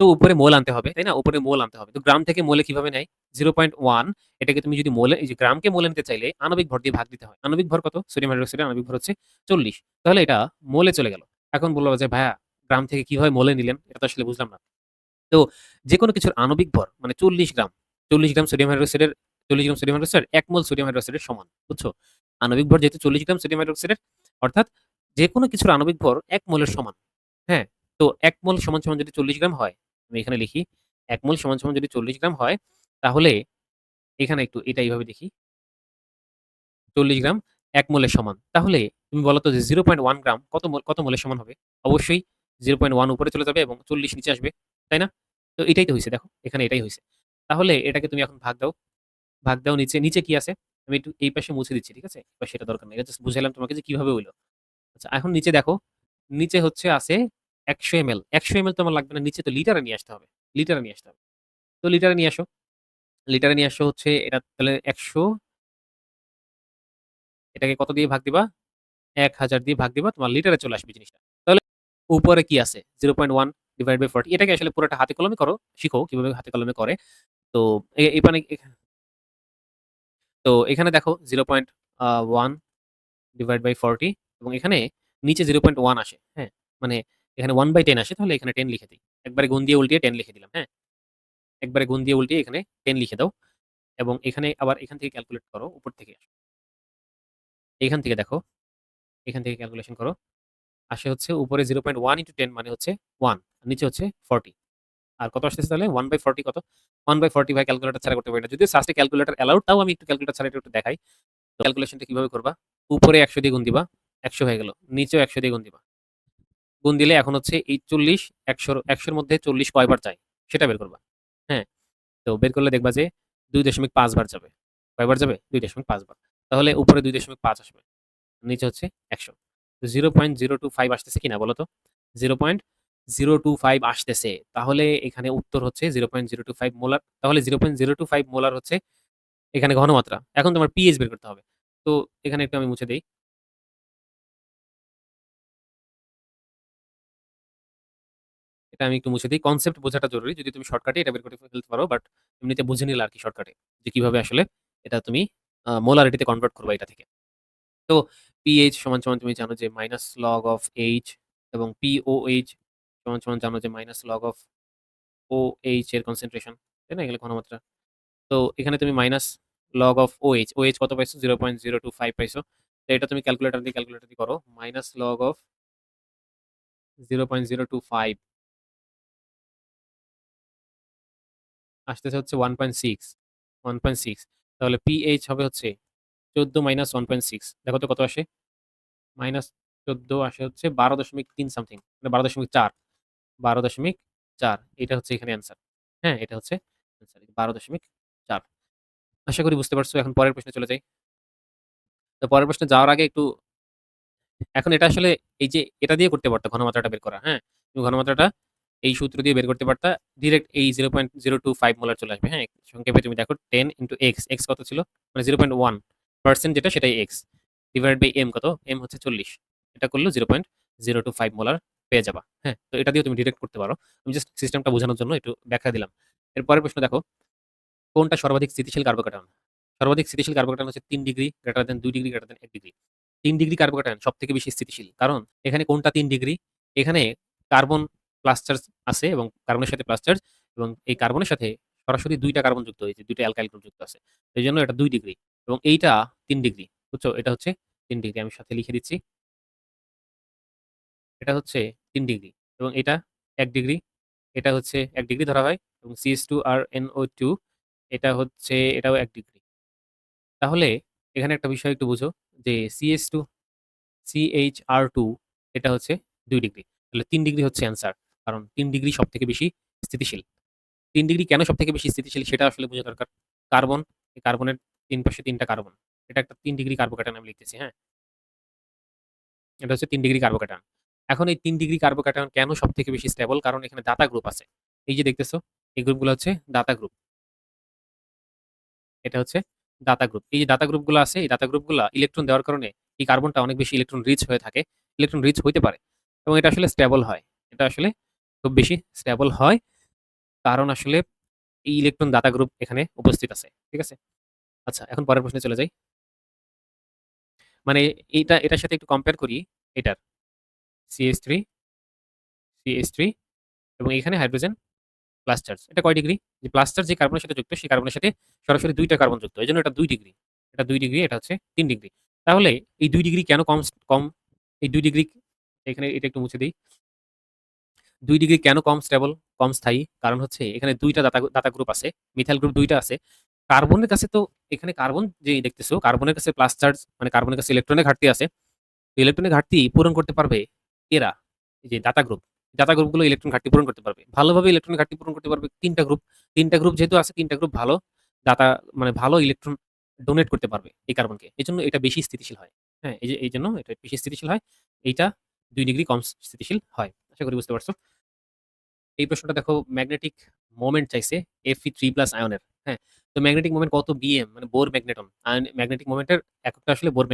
তো উপরে মোল আনতে হবে, তাই না? উপরে মোল আনতে হবে। তো গ্রাম থেকে মোলে কিভাবে নেয়? 0.1, এটাকে তুমি যদি মোলে, এই যে গ্রামকে মোলে নিতে চাইলে আণবিক ভর দিয়ে ভাগ দিতে হয়। আণবিক ভর কত? সোডিয়াম হাইড্রোক্সাইডের আণবিক ভর হচ্ছে ৪০। তাহলে এটা মোলে চলে গেল। এখন বলল যে, "ভাইয়া, গ্রাম থেকে কিভাবে মোলে নিলেন? এটা তো আসলে বুঝলাম না।" তো যেকোনো কিছুর আণবিক ভর মানে ৪০ গ্রাম, ৪০ গ্রাম সোডিয়াম হাইড্রোক্সাইডের, ৪০ gram sodium hydroxide ১ mole sodium হাইড্রোক্সাইডের সমান। বুঝছো? আণবিক ভর যেহেতু ৪০ গ্রাম সোডিয়াম হাইড্রোক্সাইডের, অর্থাৎ যেকোনো কিছুর আণবিক ভর ১ মোলের সমান। হ্যাঁ? তো ১ মোল সমান যদি ৪০ গ্রাম হয়, আমি এখানে লিখি ১ মোল সমান যদি ৪০ গ্রাম হয়, তাহলে এখানে একটু এটা এইভাবে দেখি, ৪০ গ্রাম ১ মোলের সমান। তাহলে তুমি বলো তো যে 0.1 গ্রাম কত মোলের সমান হবে? অবশ্যই 0.1 উপরে চলে যাবে এবং ৪০ নিচে আসবে। তাই না? তো এটাই তো হইছে দেখো। এখানে এটাই হইছে। তাহলে এটাকে তুমি এখন ভাগ দাও। ভাগ দাও নিচে। নিচে কি আছে? আমি একটু এই পাশে মুছে দিচ্ছি। ঠিক আছে? এই পাশে এটা দরকার নাই। এটা জাস্ট বুঝাইলাম তোমাকে যে কিভাবে হইলো। আচ্ছা, এখন নিচে দেখো। নিচে হচ্ছে আছে ১০০ এমএল। ১০০ এমএল তো আমার লাগবে না। নিচে তো লিটারে নিয়ে আসতে হবে। লিটারে নিয়ে আসতে হবে। তো লিটারে নিয়ে আসো। লিটারে নিয়ে আসো হচ্ছে এটা তাহলে ১০০, এটাকে কত দিয়ে ভাগ দিবা? ১০০০ দিয়ে ভাগ দিবা, তোমার লিটারে চলে আসবে জিনিসটা। তাহলে উপরে কি আছে? 0.1 ডিভাইড বাই 40, এটাকে আসলে পুরোটা হাতে কলমে করো। শিখো কিভাবে হাতে কলমে করে। তো এই মানে তো এখানে দেখো 0.1 ডিভাইড বাই 40 এবং এখানে নিচে 0.1 আসে। হ্যাঁ? মানে এখানে 1/10 আসে, তাহলে এখানে 10 লিখে দেই। একবারে গুণ দিয়ে উল্টিয়ে 10 লিখে দিলাম। হ্যাঁ? একবারে গুণ দিয়ে উল্টিয়ে এখানে 10 লিখে দাও এবং এখানে আবার এখান থেকে ক্যালকুলেট করো উপর থেকে। এখান থেকে দেখো, এখান থেকে ক্যালকুলেশন করো। আসে হচ্ছে উপরে 0.1 ইন্টু 10 মানে হচ্ছে 1, নিচে হচ্ছে 40। আর কত আসতেছে তাহলে? 1/40 কত? 1/40 ভাই ক্যালকুলেটর ছাড়া করতে পারি না। যদিও সাস্টে ক্যালকুলেটর অ্যালাউড, তাও আমি একটু ক্যালকুলেটর ছাড়া এটা একটু দেখাই। তো ক্যালকুলেশনটা কিভাবে করবা? উপরে ১০০ দিয়ে গুণ দিবা, ১০০ হয়ে গেল। নিচেও ১০০ দিয়ে গুণ দিবা। গুণ দিলে এখন হচ্ছে এই ৪০, ১০০ র মধ্যে ৪০ কয়বার যায় সেটা বের করবা। হ্যাঁ? তো বের করলে দেখবা যে ২.৫ বার যাবে। কয়বার যাবে? ২.৫ বার। তাহলে উপরে ২.৫ আসবে। নিচে হচ্ছে ১০০। তো 0.025 আসতেছে কিনা বলো তো? 0.025 আসতেছে। তাহলে এখানে উত্তর হচ্ছে 0.025 মোলার। তাহলে 0.025 মোলার হচ্ছে এখানে ঘনমাত্রা। এখন তোমার পিএইচ বের করতে হবে। তো এখানে একটু আমি মুছে দেই। এটা আমি একটু মুছে দেই। কনসেপ্ট বোঝাটা জরুরি। যদি তুমি শর্টকাটে এটা বের করে ফেলতে পারো, বাট এমনিতে বুঝে নিলে আরকি শর্টকাটে। যে কিভাবে আসলে এটা তুমি মোলারিটিতে কনভার্ট করবা এটা থেকে। তো পিএইচ সমান তুমি জানো যে মাইনাস লগ অফ এইচ, এবং পিওএইচ সমান জানো যে মাইনাস লগ অফ ওএইচ এর কনসেনট্রেশন। তাই না? এগুলো ঘনমাত্রা। তো এখানে তুমি minus log of OH, OH কত পাইছো? 0.025 পাইছো। তো এটা তুমি ক্যালকুলেটর দিয়ে করো। মাইনাস লগ অফ 0.025 আসতেছে হচ্ছে 1.6, 1.6। তাহলে পিএইচ হবে হচ্ছে 14 মাইনাস 1.6, দেখো তো কত আসে? মাইনাস 14 আসে হচ্ছে 12.3 সামথিং, মানে 12.4, 12.4। এটা হচ্ছে এখানে অ্যান্সার। হ্যাঁ? এটা হচ্ছে অ্যান্সার 12.4। আশা করি বুঝতে পারছো। এখন পরের প্রশ্নে চলে যাই। তো পরের প্রশ্নে যাওয়ার আগে একটু, এখন এটা আসলে এই যে এটা দিয়ে করতে পারতা ঘনমাত্রাটা বের করা, হ্যাঁ? তুমি ঘনমাত্রাটা এই সূত্র দিয়ে বের করতে পারতা। ডিরেক্ট এই 0.025 মোলার চলে আসবে, হ্যাঁ? সংক্ষেপে তুমি দেখো 10 ইনটু x, x কত ছিল? মানে 0.1% যেটা সেটাই x, ডিভাইডেড বাই m কত? m হচ্ছে 40। এটা করলেও 0.025 মোলার পেয়ে যাবা। হ্যাঁ? তো এটা দিয়ে তুমি ডিরেক্ট করতে পারো। আমি জাস্ট সিস্টেমটা বোঝানোর জন্য একটু ব্যাখ্যা দিলাম। এর পরের প্রশ্ন দেখো, কোনটা সর্বাধিক স্থিতিশীল কার্বোক্যাটায়ন? সর্বাধিক স্থিতিশীল কার্বোক্যাটায়ন হচ্ছে ৩ degree greater than ২ degree greater than ১ degree. ৩ degree carbocation সবথেকে বেশি স্থিতিশীল। কারণ এখানে কোনটা ৩ ডিগ্রি? এখানে কার্বন প্লাস চার্জ আছে এবং কার্বনের সাথে প্লাস চার্জ, এবং এই কার্বনের সাথে সরাসরি ২ টা কার্বন যুক্ত হয়েছে, ২ টা অ্যালকাইল গ্রুপ যুক্ত আছে। এজন্য এটা ২ ডিগ্রি এবং এইটা ৩ ডিগ্রি। বুঝছো? এটা হচ্ছে ৩ ডিগ্রি। আমি সাথে লিখে দিচ্ছি। এটা হচ্ছে ৩ ডিগ্রি এবং এটা ১ ডিগ্রি। এটা হচ্ছে ১ ডিগ্রি ধরা হয় এবং CH2 আর NO2 এটা হচ্ছে, এটাও ১ ডিগ্রি। তাহলে এখানে একটা বিষয় একটু বুঝো যে CH2 এটা হচ্ছে 2 ডিগ্রি। তাহলে 3 ডিগ্রি হচ্ছে অ্যান্সার। কারণ 3 ডিগ্রি সবথেকে বেশি স্থিতিশীল। 3 ডিগ্রি কেন সবথেকে বেশি স্থিতিশীল সেটা আসলে বোঝা দরকার। কার্বন, এই কার্বনের ৩ পাশে ৩ টা কার্বন। এটা একটা ৩ ডিগ্রি কার্বোক্যাটায়ন আমি লিখতেছি, হ্যাঁ? এটা হচ্ছে ৩ ডিগ্রি কার্বোক্যাটায়ন। এখন এই ৩ ডিগ্রি কার্বোক্যাটায়ন কেন সবথেকে বেশি স্টেবল? কারণ এখানে দাতা গ্রুপ আছে। এই যে দেখতেছো, এই গ্রুপগুলো হচ্ছে দাতা গ্রুপ। এটা হচ্ছে দাতা গ্রুপ। এই যে দাতা গ্রুপগুলো আছে, এই দাতা গ্রুপগুলা ইলেকট্রন দেওয়ার কারণে এই কার্বনটা অনেক বেশি ইলেকট্রন রিচ হয়ে থাকে। ইলেকট্রন রিচ হইতে পারে এবং এটা আসলে স্টেবল হয়। এটা আসলে খুব বেশি স্টেবল হয়। কারণ আসলে এই ইলেকট্রন দাতা গ্রুপ এখানে উপস্থিত আছে। ঠিক আছে? আচ্ছা, এখন পরের প্রশ্নে চলে যাই। মানে এটার সাথে একটু কম্পেয়ার করি এটার CH3, CH3 এবং এখানে হাইড্রোজেন প্লাস চার্জ। এটা কয় ডিগ্রি? যে প্লাস চার্জ যে কার্বনের সাথে যুক্ত, সেই কার্বনের সাথে সরাসরি ২ টা কার্বন যুক্ত। এজন্য এটা ২ ডিগ্রি। এটা ২ ডিগ্রি, এটা হচ্ছে ৩ ডিগ্রি। তাহলে এই ২ ডিগ্রি কেন কম? এই ২ ডিগ্রি এখানে এটা একটু মুছে দেই। ২ ডিগ্রি কেন কম স্টেবল, কম স্থায়ী? কারণ হচ্ছে এখানে ২ টা দাতা গ্রুপ আছে। মিথাইল গ্রুপ ২ টা আছে। কার্বনের কাছে তো এখানে কার্বন যে দেখতেছো, কার্বনের কাছে প্লাস চার্জ মানে কার্বনের কাছে ইলেকট্রনের ঘাটতি আছে। ইলেকট্রনের ঘাটতি পূরণ করতে পারবে এরা, এই যে দাতা গ্রুপ। দাতা গ্রুপগুলো ইলেকট্রন ঘাটতি পূরণ করতে পারবে। ভালোভাবে ইলেকট্রনের ঘাটতি পূরণ করতে পারবে ৩ টা গ্রুপ। ৩ টা গ্রুপ যেহেতু আছে, ৩ টা গ্রুপ ভালো দাতা মানে ভালো ইলেকট্রন ডোনেট করতে পারবে এই কার্বনকে। এজন্য এটা বেশি স্থিতিশীল হয়। হ্যাঁ? এই যে এইজন্য এটা বেশি স্থিতিশীল হয়। এইটা ২ ডিগ্রি কম স্থিতিশীল হয়। আশা করি বুঝতে পারছো। এই প্রশ্নটা দেখো ম্যাগনেটিক মোমেন্ট চাইছে Fe3+ আয়নের। হ্যাঁ? তো ম্যাগনেটিক মোমেন্ট কত বিএম মানে বোর ম্যাগনেটন। ম্যাগনেটিক মোমেন্টের এককটা আসলে বোর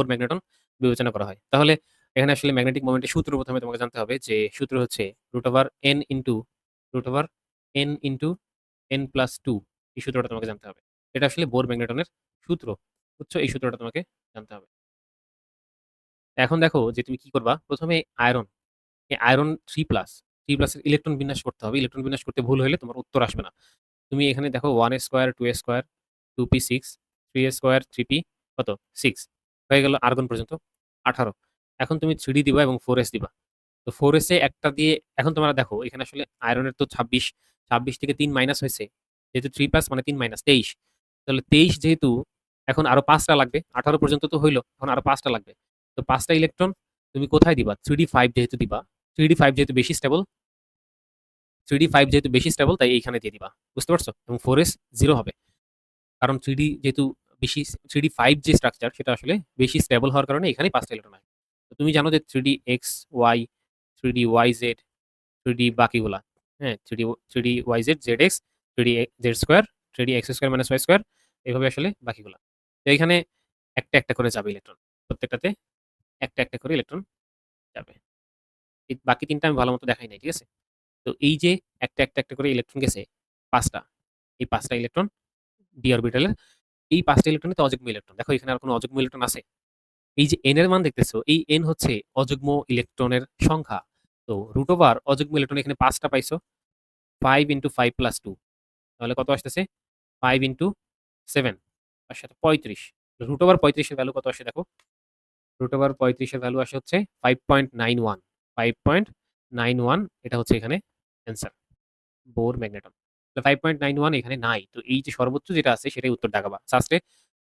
ম্যাগনেটন বিবেচনা করা হয়। তাহলে এখানে আসলে ম্যাগনেটিক মোমেন্টের সূত্র ১ম এ তোমাকে জানতে হবে যে সূত্র হচ্ছে √n * এই সূত্রটা তোমাকে জানতে হবে। এটা আসলে বোর ম্যাগনেটনের সূত্র। বুঝছো? এই সূত্রটা তোমাকে জানতে হবে। এখন দেখো যে তুমি কি করবা? ১ম এ আয়রন এই আয়রন 3+ এর ইলেকট্রন বিন্যাস করতে হবে। ইলেকট্রন বিন্যাস করতে ভুল হইলে তোমার উত্তর আসবে না। তুমি এখানে দেখো 1s square, 2s square, 2p6, 3s square, 3p কত? 6 হয়ে গেল আর্গন পর্যন্ত 18। এখন তুমি 3d দিবা এবং 4s দিবা। তো 4s এ একটা দিয়ে এখন তোমরা দেখো এখানে আসলে আয়রনের তো 26, 26 থেকে ৩ মাইনাস হইছে। যেহেতু 3+ মানে ৩ মাইনাস 23। তাহলে 23 যেহেতু এখন আরো ৫ টা লাগবে। 18 পর্যন্ত তো হইল। এখন আরো ৫ টা লাগবে। তো ৫ টা ইলেকট্রন তুমি কোথায় দিবা? 3d5 যেহেতু দিবা। 3d5 যেহেতু বেশি স্টেবল 3d5 যেহেতু বেশি স্টেবল তাই এইখানে দিয়ে দিবা। বুঝতে পারছো? এবং 4s 0 হবে। কারণ 3d যেহেতু বেশি 3d5 যে স্ট্রাকচার সেটা আসলে বেশি স্টেবল হওয়ার কারণে এখানেই ৫ টা ইলেকট্রন আসবে। তো তুমি জানো যে 3dx, y, 3dyz, 3d বাকিগুলা। হ্যাঁ? 3dyz, zx, 3dz², 3dx² - y² এভাবে আসলে বাকিগুলা। তো এখানে একটা, একটা করে যাবে ইলেকট্রন। প্রত্যেকটাতে একটা, একটা করে ইলেকট্রন যাবে। এই বাকি ৩ টা আমি ভালোমতো দেখাই নাই। ঠিক আছে? তো এই যে একটা, একটা, একটা করে ইলেকট্রন গেছে ৫ টা। এই ৫ টা ইলেকট্রন ডি অরবিটালের এই ৫ টা ইলেকট্রনই তো অযুগ্ম ইলেকট্রন। দেখো এখানে আর কোন অযুগ্ম ইলেকট্রন আছে? এই যে n এর মান দেখতেছো, এই n হচ্ছে অযুগ্ম ইলেকট্রনের সংখ্যা। তো অযুগ্ম ইলেকট্রন এখানে ৫ টা পাইছো। 5 * 5 + 2 তাহলে কত আসতেছে? 5 * 7 তার সাথে 35 √35 এর ভ্যালু কত আসে দেখো। √35 এর ভ্যালু আসে হচ্ছে 5.91 5.91 এটা হচ্ছে এখানে অ্যান্সার। Bohr magneton. তো 5.91 এখানে নাই। তো এই যে সর্বোচ্চ যেটা আছে সেটাই উত্তর দাগাবা। সাস্টে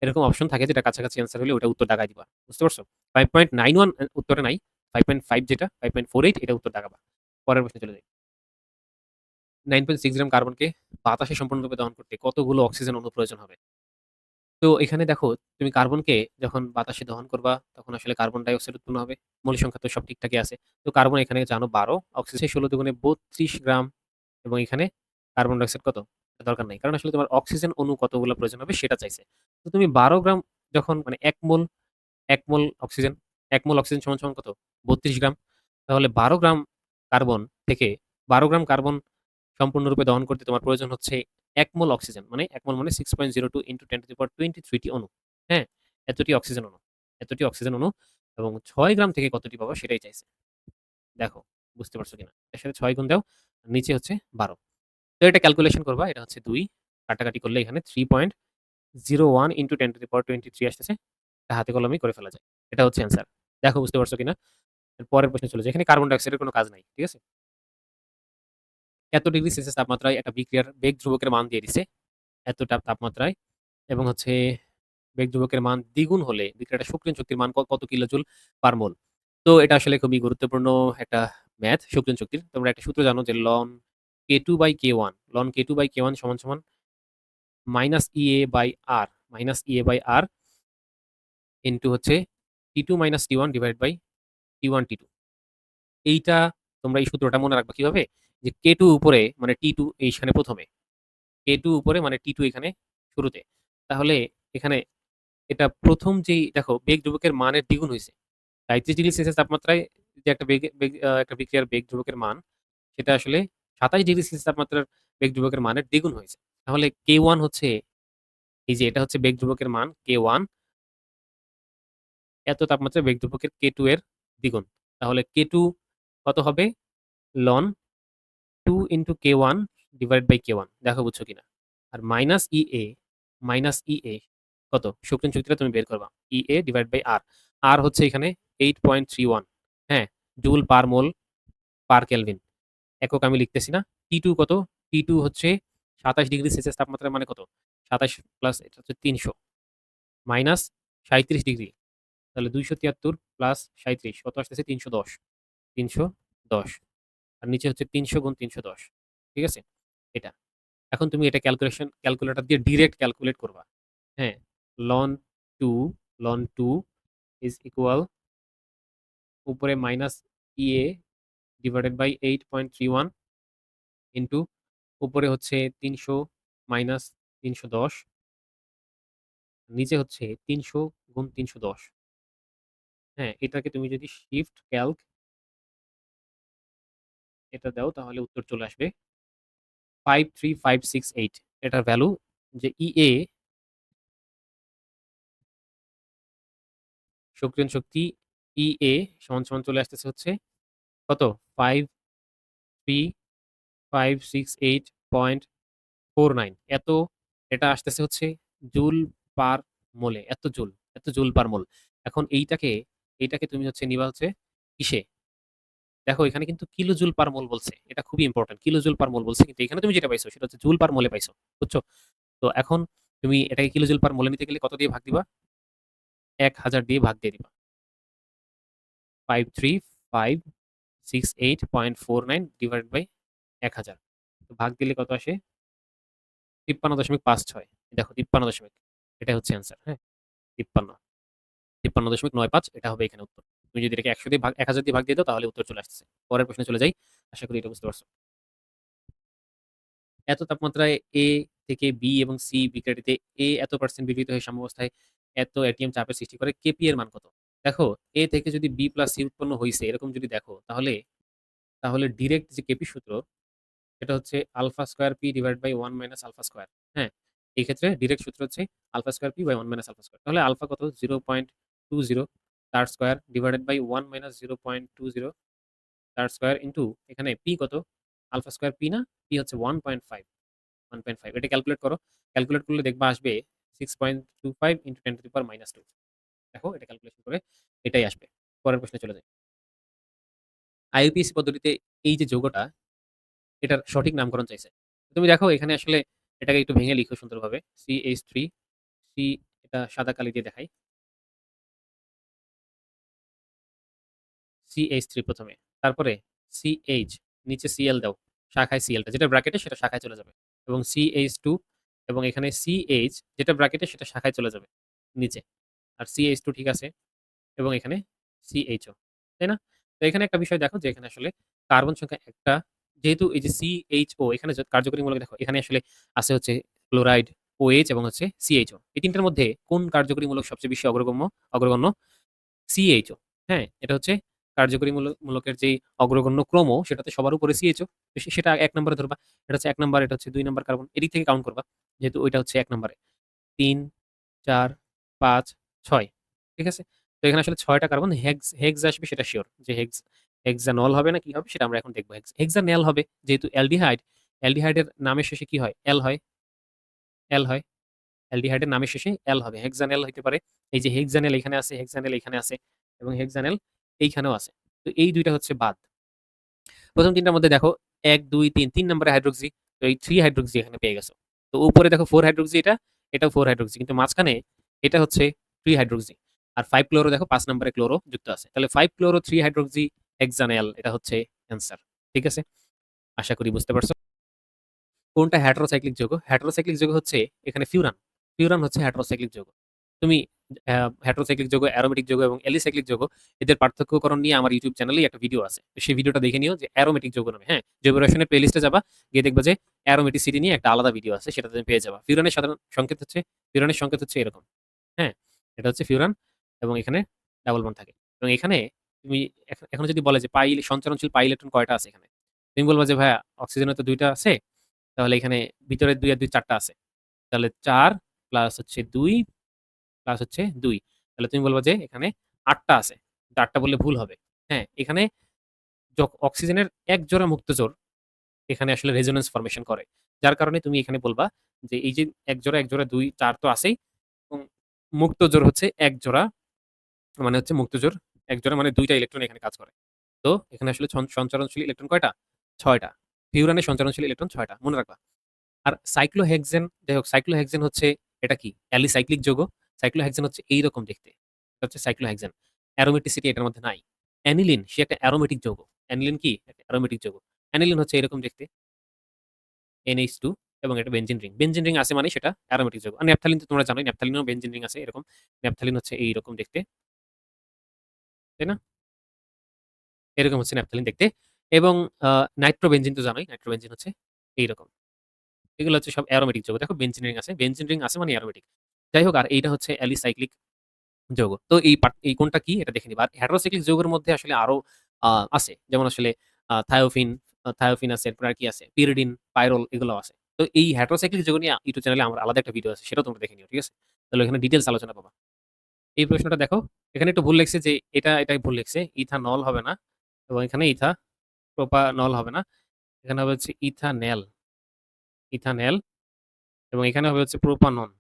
এরকম অপশন থাকে যেটা কাছাকাছি অ্যান্সার হলে ওটা উত্তর দাগায় দিবা। বুঝতে পারছো? 5.91 উত্তরে নাই। 5.5 যেটা 5.48 এটা উত্তর দাগাবা। পরের প্রশ্নে চলে যাই। 9.6 গ্রাম কার্বনকে বাতাসে সম্পূর্ণরূপে দহন করতে কতগুলো অক্সিজেন অণু প্রয়োজন হবে? তো এখানে দেখো তুমি কার্বনকে যখন বাতাসে দহন করবা তখন আসলে কার্বন ডাই অক্সাইড উৎপন্ন হবে। মৌলিক সংখ্যা তো সব ঠিকঠাকই আছে। তো কার্বন এখানে জানো ১২, অক্সিজেন ১৬ দুগুণে ৩২ গ্রাম এবং এখানে কার্বন ডাই অক্সাইড কত? দরকার নাই। কারণ আসলে তোমার অক্সিজেন অণু কতগুলো প্রয়োজন হবে সেটা চাইছে। তো তুমি ১২ গ্রাম যখন মানে ১ মোল অক্সিজেন, ১ মোল অক্সিজেন সমান কত? ৩২ গ্রাম। তাহলে ১২ গ্রাম কার্বন থেকে ১২ গ্রাম কার্বন সম্পূর্ণরূপে দহন করতে তোমার প্রয়োজন হচ্ছে ১ মোল অক্সিজেন। মানে ১ মোল মানে 6.02 × 1023 টি অণু। হ্যাঁ? এতটি অক্সিজেন অণু। এতটি অক্সিজেন অণু এবং ৬ গ্রাম থেকে কতটি পাবা সেটাই চাইছে। দেখো বুঝতে পারছো কিনা? এর সাথে ৬ গুণ দাও। নিচে হচ্ছে ১২। তো এটা ক্যালকুলেশন করবা। এটা হচ্ছে ২ কাটাকাটি করলে এখানে 3.01 × 1023 আসতেছে। এটা হাতে কলমেই করে ফেলা যায়। এটা হচ্ছে অ্যান্সার। দেখো বুঝতে পারছো কিনা? এর পরের প্রশ্নে চলে যাই। এখানে কার্বন ডাই অক্সাইডের কোন কাজ নাই। ঠিক আছে? এত ডিগ্রি সেলসিয়াস তাপমাত্রায় একটা বিক্রিয়ার বেগ ধ্রুবকের মান দিয়ে দিছে। এতটা তাপমাত্রায় এবং হচ্ছে বেগ ধ্রুবকের মান দ্বিগুণ হলে বিক্রিয়াটা সক্রিয়ণ শক্তির মান কত কিলোজুল পার মোল। তো এটা আসলে খুবই গুরুত্বপূর্ণ একটা ম্যাথ সক্রিয়ণ শক্তির। তোমরা একটা সূত্র জানো যে ln K2/K1 ln K2/K1 সমান সমান -EA/R -EA/R ইনটু হচ্ছে T2 - T1 divide by T1 T2। এইটা তোমরা এই সূত্রটা মনে রাখবা কিভাবে? যে K2 উপরে মানে T2 এইখানে প্রথমে, K2 উপরে মানে T2 এখানে শুরুতে। তাহলে এখানে এটা প্রথম যেই দেখো বেগ ধ্রুবকের মানের দ্বিগুণ হইছে। ৩৭ ডিগ্রি সেলসিয়াস তাপমাত্রায় যে একটা বেগে বেগ একটা বিক্রিয়ার বেগ ধ্রুবকের মান সেটা আসলে ২৭ ডিগ্রি সেলসিয়াস তাপমাত্রার বেগ ধ্রুবকের মানের দ্বিগুণ হয়েছে। তাহলে K1 হচ্ছে এই যে এটা হচ্ছে বেগ ধ্রুবকের মান K1 এত তাপমাত্রায় বেগ ধ্রুবকের K2 এর দ্বিগুণ। তাহলে K2 কত হবে? ln 2 into K1 divide by K1 দেখো বুঝছো কিনা। আর -EA কত? সক্রিয়ণ শক্তিটা তুমি বের করবা। EA divide by R। R হচ্ছে এখানে 8.31 হ্যাঁ? Joule per mole per kelvin. একক আমি লিখতেছি না। T2 কত? T2 হচ্ছে ২৭ ডিগ্রি সেলসিয়াস তাপমাত্রা মানে কত? ২৭ প্লাস এটা হচ্ছে ৩০০ মাইনাস ৩৭ ডিগ্রি। তাহলে ২৭৩ প্লাস ৩৭ কত আসতেছে? ৩১০ ৩১০ আর নিচে হচ্ছে ৩০০ গুণ ৩১০ ঠিক আছে? এটা। এখন তুমি এটা ক্যালকুলেটর দিয়ে ডিরেক্ট ক্যালকুলেট করবা। হ্যাঁ? ln 2 ln 2 ইজ ইকুয়াল উপরে minus EA divided by 8.31 into উপরে হচ্ছে ৩০০ মাইনাস ৩১০ নিচে হচ্ছে ৩০০ গুণ ৩১০ হ্যাঁ? এটাকে তুমি যদি শিফট ক্যালক এটা দাও তাহলে উত্তর চলে আসবে 53568 এটার ভ্যালু যে EA সক্রিয়ণ শক্তি EA সমান সমান চলে আসতেছে হচ্ছে কত? 53568.49 এটা আসতেছে হচ্ছে জুল পার মোলে। এত জুল পার মোল। এখন এইটাকে তুমি হচ্ছে নিবা হচ্ছে কিসে? দেখো এখানে কিন্তু কিলোজুল পার মোল বলছে। এটা খুবই ইম্পোর্টেন্ট। কিলোজুল পার মোল বলছে কিন্তু এখানে তুমি যেটা পাইছো সেটা হচ্ছে জুল পার মোলে পাইছো। বুঝছো? তো এখন তুমি এটাকে কিলোজুল পার মোলে নিতে গেলে কত দিয়ে ভাগ দিবা? ১০০০ দিয়ে ভাগ দিয়ে দিবা। 53568.49 ডিভাইডেড বাই ১০০০ ভাগ দিলে কত আসে? ৫৩.৫৬ দেখো ৫৩ এটাই হচ্ছে অ্যান্সার। হ্যাঁ? ৫৩ ৫৩.৯৫ এটা হবে এখানে উত্তর। তুমি যদি এটাকে ১০০ দিয়ে ভাগ ১০০০ দিয়ে ভাগ দিয়ে দাও তাহলে উত্তর চলে আসতেছে। পরের প্রশ্নে চলে যাই। আশা করি এটা বুঝতে পারছো। এত তাপমাত্রায় A থেকে B এবং C বিক্রিয়াটিতে A এত % বিকৃত হয়ে সাম্যাবস্থায় এত অ্যাটম চাপের সৃষ্টি করে Kp এর মান কত? দেখো A থেকে যদি B প্লাস C উৎপন্ন হইছে এরকম যদি দেখো তাহলে ডিরেক্ট যে Kp সূত্র সেটা হচ্ছে alpha square P divide by 1 minus alpha square. হ্যাঁ? এই ক্ষেত্রে ডিরেক্ট সূত্র হচ্ছে alpha square P by 1 minus alpha square. তাহলে আলফা কত? 0.20 তার স্কয়ার ডিভাইডেড বাই 1 মাইনাস 0.20 তার স্কয়ার ইনটু এখানে P কত? আলফা স্কয়ার P না? P হচ্ছে 1.5 1.5 এটা ক্যালকুলেট করো। ক্যালকুলেট করলে দেখবা আসবে 6.25 into 10 to the power minus 2 দেখো এটা ক্যালকুলেশন করে এটাই আসবে। পরের প্রশ্নে চলে যাই। আইইউপিএসি পদ্ধতিতে এই যে যৌগটা এটার সঠিক নামকরণ চাইছে। তুমি দেখো এখানে আসলে এটাকে একটু ভেঙে লিখো সুন্দরভাবে। CH3 সি এটা সাদা কালি দিয়ে দেখাই। CH3 প্রথমে। তারপরে CH নিচে Cl দাও। শাখায় Cl টা যেটা ব্র্যাকেটে সেটা শাখায় চলে যাবে। এবং CH2 এবং এখানে CH যেটা ব্র্যাকেটে সেটা শাখায় চলে যাবে নিচে। আর CH2 ঠিক আছে এবং এখানে CHO তাই না? তো এখানে একটা বিষয় দেখো যে এখানে আসলে কার্বন সংখ্যা একটা যেহেতু এই যে CHO এখানে কার্যকরীমূলক দেখো এখানে আসলে আছে হচ্ছে ক্লোরাইড, OH এবং হচ্ছে CHO। এই ৩ টার মধ্যে কোন কার্যকরীমূলক সবচেয়ে বেশি অগ্রগণ্য? CHO হ্যাঁ? এটা হচ্ছে মূলকের যেই অগ্রগণ্য ক্রম সেটাতে সবার উপরে CHO সেটা ১ নম্বরে ধরবা। এটা হচ্ছে ১ নাম্বার, এটা হচ্ছে ২ নাম্বার কার্বন। এদিক থেকে কাউন্ট করবা। যেহেতু ওইটা হচ্ছে ১ নাম্বারে। ৩, ৪, ৫, ৬ ঠিক আছে? তো এখানে আসলে ৬ টা কার্বন হেক্স আসবে সেটা সিওর। যে হেক্সানল হবে না কি হবে সেটা আমরা এখন দেখব। হেক্সানেল হবে যেহেতু অ্যালডিহাইডের নামের শেষে কি হয়? এল হয়। অ্যালডিহাইডের নামের শেষে এল হবে। হেক্সানেল হইতে পারে। এই যে হেক্সানেল এখানে আছে, হেক্সানেল এখানে আছে এবং হেক্সানেল এইখানেও আছে। তো এই ২ টা হচ্ছে বাদ। প্রথম ৩ টার মধ্যে দেখো ১, ২, ৩, ৩ নম্বরে হাইড্রোক্সি। তো এই 3 হাইড্রোক্সি এখানে পেয়ে গেছো। তো উপরে দেখো 4 হাইড্রোক্সি এটাও 4 হাইড্রোক্সি। কিন্তু মাঝখানে এটা হচ্ছে 3 হাইড্রোক্সি। আর 5 ক্লোরো দেখো 5 নম্বরে ক্লোরো যুক্ত আছে। তাহলে 5 ক্লোরো 3 হাইড্রোক্সি হেক্সানেল এটা হচ্ছে অ্যান্সার। ঠিক আছে? আশা করি বুঝতে পারছো। কোনটা হেটেরোসাইক্লিক যৌগ? হেটেরোসাইক্লিক যৌগ হচ্ছে এখানে ফিউরান। ফিউরান হচ্ছে হেটেরোসাইক্লিক যৌগ। তুমি হেটেরোসাইক্লিক যৌগ, অ্যারোমেটিক যৌগ এবং অ্যালিসাইক্লিক যৌগ এদের পার্থক্যকরণ নিয়ে আমার ইউটিউব চ্যানেলেই একটা ভিডিও আছে। সেই ভিডিওটা দেখে নিও যে অ্যারোমেটিক যৌগ নামে। হ্যাঁ? জৈব রসায়নের প্লেলিস্টে যাবা, গিয়ে দেখবা যে অ্যারোমেটিসিটি নিয়ে একটা আলাদা ভিডিও আছে, সেটা তুমি পেয়ে যাবা। ফিউরানের সংকেত হচ্ছে এরকম। হ্যাঁ? এটা হচ্ছে ফিউরান এবং এখানে ডাবল বন্ড থাকে। এবং এখানে তুমি এখন যদি বলে যে সঞ্চারণশীল পাই ইলেকট্রন কয়টা আছে এখানে? তুমি বলবা যে ভাইয়া অক্সিজেনের তো ২ টা আছে। তাহলে এখানে ভিতরে ২ আর ২ ৪ টা আছে। তাহলে ৪ প্লাস হচ্ছে ২ প্লাস হচ্ছে ২। তাহলে তুমি বলবা যে এখানে ৮ টা আছে। কিন্তু ৮ টা বললে ভুল হবে। হ্যাঁ? এখানে অক্সিজেনের ১ জোড়া মুক্তজোড় এখানে আসলে রেজোন্যান্স ফরমেশন করে। যার কারণে তুমি এখানে বলবা যে এই যে ১ জোড়া ২, ৪ তো আছেই এবং মুক্তজোড় হচ্ছে ১ জোড়া মানে হচ্ছে মুক্তজোড় ১ জোড়া মানে ২ টা ইলেকট্রন এখানে কাজ করে। তো এখানে আসলে সঞ্চারণশীল ইলেকট্রন কয়টা? ৬ টা। ফিউরানের সঞ্চারণশীল ইলেকট্রন ৬ টা। মনে রাখবা। আর সাইক্লোহেক্সেন, যাই হোক, সাইক্লোহেক্সেন হচ্ছে এটা কি? অ্যালিসাইক্লিক যৌগ। সাইক্লোহেক্সেন হচ্ছে এইরকম দেখতে। এটা হচ্ছে সাইক্লোহেক্সেন। অ্যারোমেটিসিটি এটার মধ্যে নাই। অ্যানিলিন সে একটা অ্যারোমেটিক যৌগ। অ্যানিলিন কি? একটা অ্যারোমেটিক যৌগ। অ্যানিলিন হচ্ছে এরকম দেখতে। NH2 এবং এটা বেনজিন রিং। বেনজিন রিং আছে মানে সেটা অ্যারোমেটিক যৌগ। আর ন্যাপথালিন তো তোমরা জানোই, ন্যাপথালিনেও বেনজিন রিং আছে এরকম। ন্যাপথালিন হচ্ছে এইরকম দেখতে। তাই না? এরকম হচ্ছে ন্যাপথালিন দেখতে। এবং আ নাইট্রোবেনজিন তো জানোই। নাইট্রোবেনজিন হচ্ছে এইরকম। এগুলো হচ্ছে সব অ্যারোমেটিক যৌগ। দেখো বেনজিন রিং আছে। বেনজিন রিং আছে মানে অ্যারোমেটিক। যাই হোক, আর এইটা হচ্ছে অ্যালিসাইক্লিক যৌগ। তো এই কোনটা কি এটা দেখে নিবা। আর হেটেরোসাইক্লিক যৌগের মধ্যে আসলে আরো আ আছে। যেমন আসলে থায়োফিন আছে, এরপর আর কি আছে? পিরিডিন, পাইরোল এগুলাও আছে। তো এই হেটেরোসাইক্লিক যৌগ নিয়ে ইউটিউব চ্যানেলে আমার আলাদা একটা ভিডিও আছে। সেটাও তোমরা দেখে নিও। ঠিক আছে? তাহলে এখানে ডিটেইলস আলোচনা পাবা। এই প্রশ্নটা দেখো। এখানে একটু ভুল লিখছে যে এটাই ভুল লিখছে। ইথানল হবে না এবং এখানে প্রোপানল হবে না। এখানে হবে হচ্ছে ইথানেল এবং এখানে হবে হচ্ছে প্রোপানন।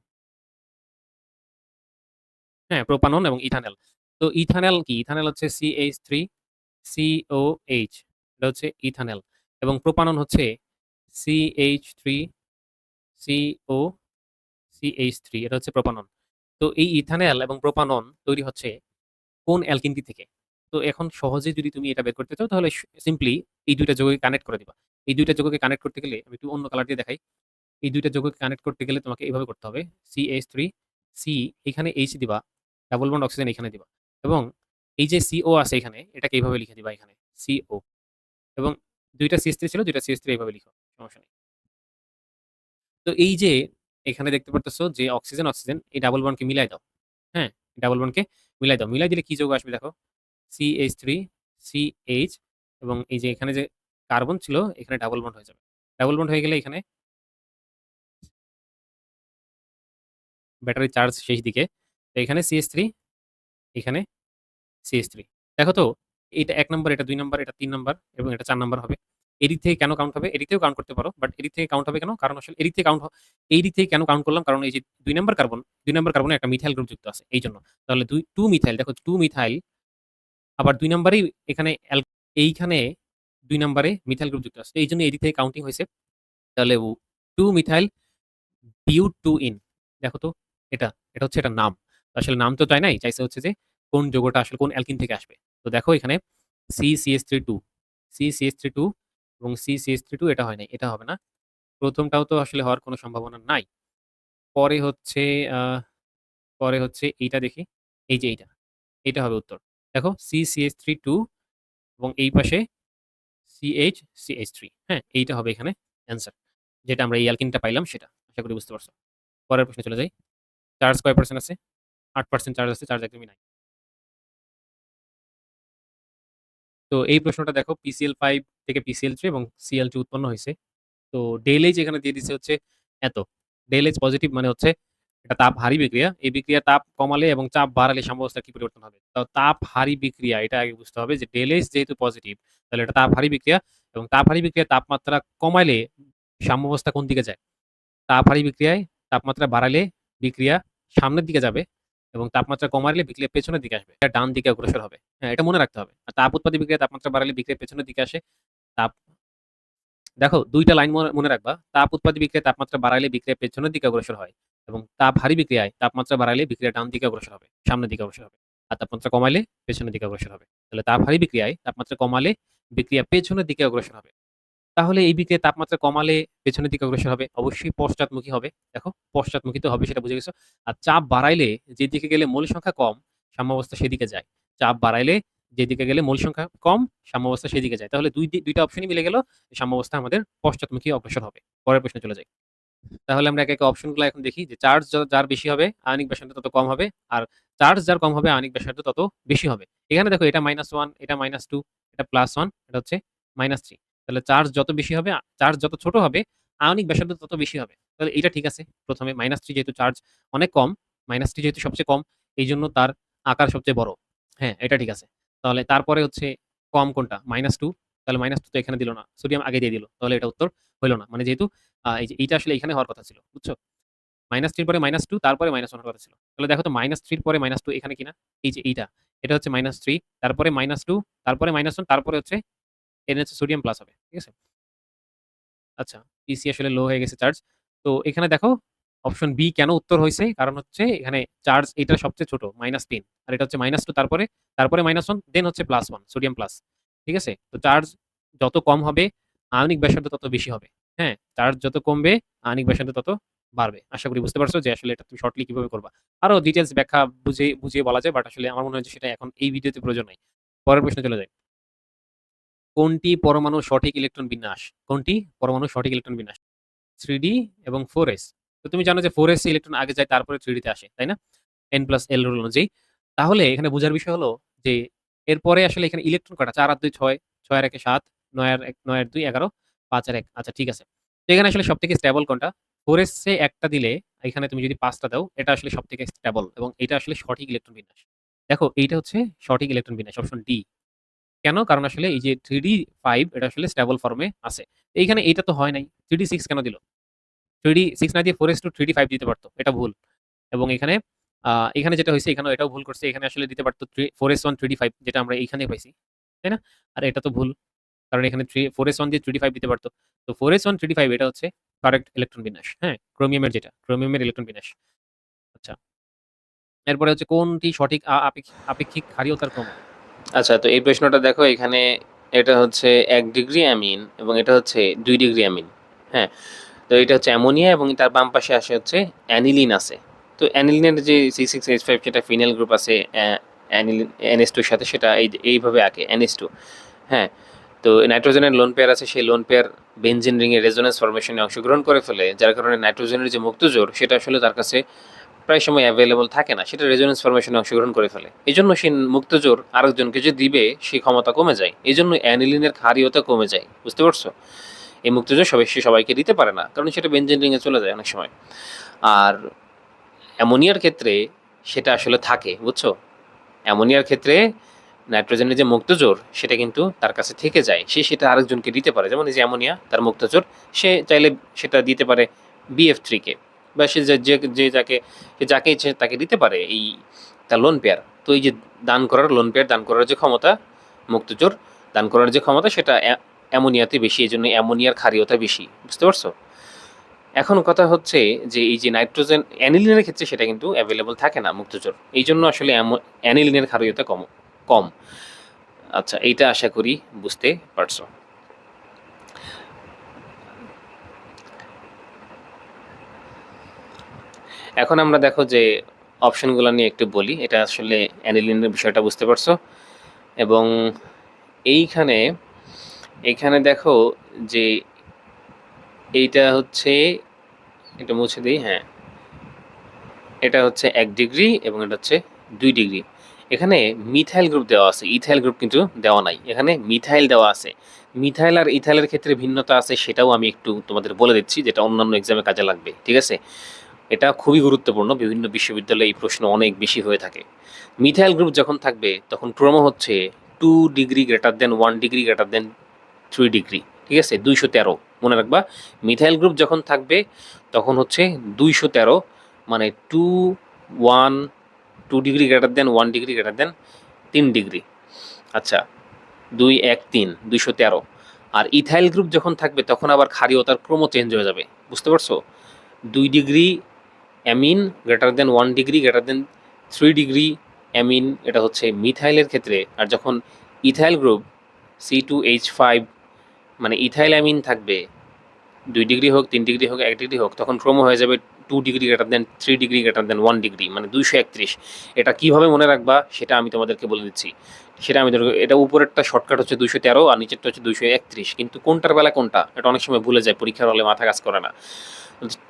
হ্যাঁ, প্রোপানন এবং ইথানেল। তো ইথানেল কি? ইথানেল হচ্ছে CH3 COH, এটা হচ্ছে ইথানেল এবং প্রোপানন হচ্ছে CH3 CO CH3, এটা হচ্ছে প্রোপানন। তো এই ইথানেল এবং প্রোপানন তৈরি হচ্ছে কোন অ্যালকিনটি থেকে? তো এখন সহজে যদি তুমি এটা বের করতে চাও তাহলে সিম্পলি এই ২ টা যৌগকে কানেক্ট করে দিবা। এই ২ টা যৌগকে কানেক্ট করতে গেলে আমি একটু অন্য কালার দিয়ে দেখাই। এই ২ টা যৌগকে কানেক্ট করতে গেলে তোমাকে এভাবে করতে হবে। CH3 C এখানে H দিবা, ডাবল বন্ড অক্সিজেন এখানে দিবা এবং এই যে CO আছে এখানে এটাকে এভাবে লিখে দিবা এখানে CO এবং ২ টা CH3 ছিল, ২ টা CH3 এভাবে লিখো। সমস্যা নেই। তো এই যে এখানে দেখতে পারতেছো যে অক্সিজেন এই ডাবল বন্ডকে মিলাই দাও। হ্যাঁ? ডাবল বন্ডকে মিলাই দাও। মিলাই দিলে কি যৌগ আসবে দেখো। CH3 CH এবং এই যে এখানে যে কার্বন ছিল এখানে ডাবল বন্ড হয়ে যাবে। ডাবল বন্ড হয়ে গেলে এখানে ব্যাটারির চার্জ শেষ দিকে। তো এখানে CH3, এখানে CH3। দেখো তো এটা ১ নাম্বার, এটা ২ নাম্বার, এটা ৩ নাম্বার এবং এটা ৪ নাম্বার হবে। এদিক থেকে কেন কাউন্ট হবে? এদিক থেকেও কাউন্ট করতে পারো। বাট এদিক থেকে কাউন্ট হবে কেন? কারণ আসলে এই দিক থেকে কেন কাউন্ট করলাম? কারণ এই যে ২ নাম্বার কার্বনে একটা মিথাইল গ্রুপ যুক্ত আছে। এইজন্য। তাহলে 2 মিথাইল, দেখো 2 মিথাইল আবার ২ নাম্বারেই এখানে এইখানে ২ নাম্বারে মিথাইল গ্রুপ যুক্ত আছে। এইজন্য এদিক থেকে কাউন্টিং হইছে। তাহলে 2 মিথাইল বিউটোইন। দেখো তো এটা, এটা হচ্ছে এটার নাম। তো আসলে নাম তো চায় নাই। চাইছে হচ্ছে যে কোন যৌগটা আসলে কোন অ্যালকিন থেকে আসবে। তো দেখো এখানে CCH32 CCH32 এবং CCH32 এটা হয় নাই। এটা হবে না। ১ম টাও তো আসলে হওয়ার কোনো সম্ভাবনা নাই। পরে হচ্ছে আ পরে হচ্ছে এইটা দেখি। এই যে এইটা। এইটা হবে উত্তর। দেখো CCH32 এবং এই পাশে CH3, হ্যাঁ? এইটা হবে এখানে অ্যান্সার। যেটা আমরা এই অ্যালকিনটা পাইলাম সেটা। আশা করি বুঝতে পারছো। পরের প্রশ্নে চলে যাই। চার্জ কয় পারসেন্ট আছে? ৮% চার্জ আছে, চার্জ একদমই নাই। তো এই প্রশ্নটা দেখো PCl5 থেকে PCl3 এবং Cl2 উৎপন্ন হইছে। তো ΔH এখানে দিয়ে দিছে হচ্ছে এত। ΔH পজিটিভ মানে হচ্ছে এটা তাপহারী বিক্রিয়া। এই বিক্রিয়ার তাপ কমালে এবং চাপ বাড়ালে সাম্যাবস্থার কি পরিবর্তন হবে? তো তাপহারী বিক্রিয়া এটা আগে বুঝতে হবে যে ΔH যেহেতু পজিটিভ তাহলে এটা তাপহারী বিক্রিয়া এবং তাপহারী বিক্রিয়ার তাপমাত্রা কমাইলে সাম্যাবস্থা কোন দিকে যায়? তাপহারী বিক্রিয়ায় তাপমাত্রা বাড়ালে বিক্রিয়া সামনের দিকে যাবে এবং তাপমাত্রা কমালে বিক্রিয়া পেছনের দিকে আসবে। এটা ডান দিকে অগ্রসর হবে। হ্যাঁ, এটা মনে রাখতে হবে। আর তাপ উৎপাদী বিক্রিয়ায় তাপমাত্রা বাড়ালে বিক্রিয়া পেছনের দিকে আসে। তাপ দেখো ২ টা লাইন মনে রাখবা। তাপ উৎপাদী বিক্রিয়ায় তাপমাত্রা বাড়াইলে বিক্রিয়া পেছনের দিকে অগ্রসর হয়। এবং তাপহারী বিক্রিয়ায় তাপমাত্রা বাড়াইলে বিক্রিয়া ডান দিকে অগ্রসর হবে, সামনের দিকে অগ্রসর হবে। আর তাপমাত্রা কমাইলে পেছনের দিকে অগ্রসর হবে। তাহলে তাপহারী বিক্রিয়ায় তাপমাত্রা কমালে বিক্রিয়া পেছনের দিকে অগ্রসর হবে। তাহলে এই বিক্রিয়ায় তাপমাত্রা কমালে পেছনের দিকে অগ্রসর হবে। অবশ্যই পশ্চাৎমুখী হবে। দেখো পশ্চাৎমুখী তো হবে সেটা বুঝে গেছো। আর চাপ বাড়াইলে যেদিকে গেলে মোল সংখ্যা কম, সাম্যাবস্থা সেদিকে যায়। চাপ বাড়াইলে যেদিকে গেলে মোল সংখ্যা কম, সাম্যাবস্থা সেদিকে যায়। তাহলে দুইটা অপশনই মিলে গেল। সাম্যাবস্থা আমাদের পশ্চাৎমুখী অগ্রসর হবে। পরের প্রশ্নে চলে যাই। তাহলে আমরা একে, একে অপশনগুলো এখন দেখি যে চার্জ যার বেশি হবে আয়নিক ব্যাসার্ধ তত কম হবে। আর চার্জ যার কম হবে আয়নিক ব্যাসার্ধ তত বেশি হবে। এখানে দেখো এটা -1, এটা -2, এটা +1, এটা হচ্ছে -3। তাহলে চার্জ যত বেশি হবে, চার্জ যত ছোট হবে, আয়নিক ব্যাসার্ধ তত বেশি হবে। তাহলে এটা ঠিক আছে। প্রথমে -3 যেহেতু চার্জ অনেক কম, -3 যেহেতু সবচেয়ে কম, এইজন্য তার আকার সবচেয়ে বড়। হ্যাঁ, এটা ঠিক আছে। তাহলে তারপরে হচ্ছে কম কোনটা? -2। তাহলে -2 তো এখানে দিল না। সোডিয়াম আগে দিয়ে দিল। তাহলে এটা উত্তর হইল না। মানে যেহেতু এই যে এইটা আসলে এখানে হওয়ার কথা ছিল। বুঝছো? -3 পরে -2 তারপরে -1 হওয়ার কথা ছিল। তাহলে দেখো তো -3 পরে -2 এখানে কিনা? এই যে এইটা। এটা হচ্ছে -3 তারপরে -2 তারপরে -1 তারপরে হচ্ছে এর হচ্ছে সোডিয়াম প্লাস হবে। ঠিক আছে? আচ্ছা, পিসি আসলে লো হয়ে গেছে চার্জ। তো এখানে দেখো অপশন বি কেন উত্তর হইছে? কারণ হচ্ছে এখানে চার্জ এটা সবচেয়ে ছোট -3 আর এটা হচ্ছে -2 তারপরে -1 দেন হচ্ছে +1 সোডিয়াম প্লাস। ঠিক আছে? তো চার্জ যত কম হবে আয়নিক ব্যাসার্ধ তত বেশি হবে। হ্যাঁ? চার্জ যত কমবে আয়নিক ব্যাসার্ধ তত বাড়বে। আশা করি বুঝতে পারছো যে আসলে এটা তুমি শর্টলি কিভাবে করবা। আরো ডিটেইলস ব্যাখ্যা বুঝিয়ে বলা যায় বাট আসলে আমার মনে হয় যে সেটা এখন এই ভিডিওতে প্রয়োজন নাই। পরের প্রশ্নে চলে যাই। কোনটি পরমাণুর সঠিক ইলেকট্রন বিন্যাস? কোনটি পরমাণুর সঠিক ইলেকট্রন বিন্যাস? 3D এবং 4s। তো তুমি জানো যে 4s এ ইলেকট্রন আগে যায় তারপরে 3D তে আসে, তাই না? n+l রুল অনুযায়ী। তাহলে এখানে বোঝার বিষয় হলো যে এরপরে আসলে এখানে ইলেকট্রন কয়টা? 4 আর 2 6, 6 আর 1 7, 9 আর 2 11, 5 আর 1 আচ্ছা ঠিক আছে। তো এখানে আসলে সবথেকে স্টেবল কোনটা? 4s এ একটা দিলে এখানে তুমি যদি 5 টা দাও এটা আসলে সবথেকে স্টেবল এবং এটা আসলে সঠিক ইলেকট্রন বিন্যাস। দেখো এইটা হচ্ছে সঠিক ইলেকট্রন বিন্যাস অপশন ডি। কেন? কারণ আসলে এই যে 3D5 এটা আসলে স্টেবল ফর্মে আছে। এইখানে এইটা তো হয় নাই। 3D6 কেন দিল? 3D6 না দিয়ে 4s to 3D5 দিতে পারত। এটা ভুল। এবং এখানে এখানে যেটা হইছে এখানেও এটাও ভুল করছে। এখানে আসলে দিতে পারত 4s1 3D5 যেটা আমরা এইখানে পাইছি। তাই না? আর এটা তো ভুল। কারণ এখানে 4s1 দিয়ে 3D5 দিতে পারত। তো 4s1 3D5 এটা হচ্ছে কারেক্ট ইলেকট্রন বিন্যাস। হ্যাঁ? ক্রোমিয়ামের যেটা, ক্রোমিয়ামের ইলেকট্রন বিন্যাস। আচ্ছা। এরপরে হচ্ছে কোনটি সঠিক আপেক্ষিক ক্ষারীয়তার ক্রম? আচ্ছা, তো এই প্রশ্নটা দেখো এখানে এটা হচ্ছে 1 ডিগ্রি অ্যামিন এবং এটা হচ্ছে 2 ডিগ্রি অ্যামিন। হ্যাঁ? তো এটা হচ্ছে অ্যামোনিয়া এবং তার বাম পাশে আসে হচ্ছে অ্যানিলিন আছে। তো অ্যানিলিনের যে C6H5 সেটা ফিনাইল গ্রুপ আছে অ্যানিলিন NH2 এর সাথে সেটা এইভাবে আঁকে NH2। হ্যাঁ? তো নাইট্রোজেনের লোন পেয়ার আছে সেই লোন পেয়ার বেনজিন রিং এর রেজোন্যান্স ফরমেশনে অংশগ্রহণ করে ফেলে যার কারণে নাইট্রোজেনের যে মুক্ত জোর সেটা আসলে তার কাছে প্রায় সময় অ্যাভেলেবল থাকে না, সেটা রেজোনেন্স ফরমেশনে অংশগ্রহণ করে ফেলে। এই জন্য সে মুক্ত জোর আরেকজনকে যে দিবে সেই ক্ষমতা কমে যায়, এই জন্য অ্যানিলিনের ক্ষারীয়তা কমে যায়। বুঝতে পারছো? এই মুক্ত জোর সে সবাইকে দিতে পারে না, কারণ সেটা বেনজিন রিংয়ে চলে যায় অনেক সময়। আর অ্যামোনিয়ার ক্ষেত্রে সেটা আসলে থাকে, বুঝছো? অ্যামোনিয়ার ক্ষেত্রে নাইট্রোজেনের যে মুক্ত জোর সেটা কিন্তু তার কাছে থেকে যায়, সে সেটা আরেকজনকে দিতে পারে। যেমন এই যে অ্যামোনিয়া তার মুক্ত জোর সে চাইলে সেটা দিতে পারে BF3 কে, বা সে যাকে ইচ্ছে তাকে দিতে পারে এই তার লোন পেয়ার। তো এই যে লোন পেয়ার দান করার যে ক্ষমতা, মুক্ত জোর দান করার যে ক্ষমতা সেটা অ্যামোনিয়াতে বেশি, এই জন্য অ্যামোনিয়ার ক্ষারীয়তা বেশি। বুঝতে পারছো? এখন কথা হচ্ছে যে এই যে নাইট্রোজেন অ্যানিলিনের ক্ষেত্রে সেটা কিন্তু অ্যাভেলেবল থাকে না মুক্তজোর, এই জন্য আসলে অ্যানিলিনের ক্ষারীয়তা কম। আচ্ছা, এইটা আশা করি বুঝতে পারছো। এখন আমরা দেখো যে অপশনগুলো নিয়ে একটু বলি, এটা আসলে অ্যানিলিনের বিষয়টা বুঝতে পারছো। এবং এইখানে দেখো যে এইটা হচ্ছে, এটা মুছে দিই। হ্যাঁ, এটা হচ্ছে 1 ডিগ্রি এবং এটা হচ্ছে 2 ডিগ্রি। এখানে মিথাইল গ্রুপ দেওয়া আছে, ইথাইল গ্রুপ কিন্তু দেওয়া নাই। এখানে মিথাইল দেওয়া আছে। মিথাইল আর ইথাইলের ক্ষেত্রে ভিন্নতা আছে, সেটাও আমি একটু তোমাদের বলে দিচ্ছি, যেটা অন্যান্য এক্সামে কাজে লাগবে। ঠিক আছে? এটা খুবই গুরুত্বপূর্ণ, বিভিন্ন বিশ্ববিদ্যালয়ে এই প্রশ্ন অনেক বেশি হয়ে থাকে। মিথাইল গ্রুপ যখন থাকবে তখন ক্রম হচ্ছে 2 degree greater than 1 degree greater than 3 degree. ঠিক আছে? 213 মনে রাখবা। মিথাইল গ্রুপ যখন থাকবে তখন হচ্ছে 213, মানে 2 degree greater than 1 degree greater than 3 degree. আচ্ছা, 213 213। আর ইথাইল গ্রুপ যখন থাকবে তখন আবার ক্ষারীয়তার ক্রম চেঞ্জ হয়ে যাবে। বুঝতে পারছো? 2 degree amine greater than 1 degree greater than 3 degree amine, এটা হচ্ছে মিথাইলের ক্ষেত্রে। আর যখন ইথাইল গ্রুপ C2H5 মানে ইথাইল অ্যামিন থাকবে 2 ডিগ্রি হোক, 3 ডিগ্রি হোক, 1 ডিগ্রি হোক, তখন ক্রোমো হয়ে যাবে 2 degree greater than 3 degree greater than 1 degree, মানে 231। এটা কিভাবে মনে রাখবা সেটা আমি তোমাদেরকে বলে দিচ্ছি। সেটা আমি এটা উপরেরটা শর্টকাট হচ্ছে 213 আর নিচেরটা হচ্ছে 231, কিন্তু কোনটার বেলা কোনটা এটা অনেক সময় ভুলে যায়, পরীক্ষার হলে মাথা কাজ করে না।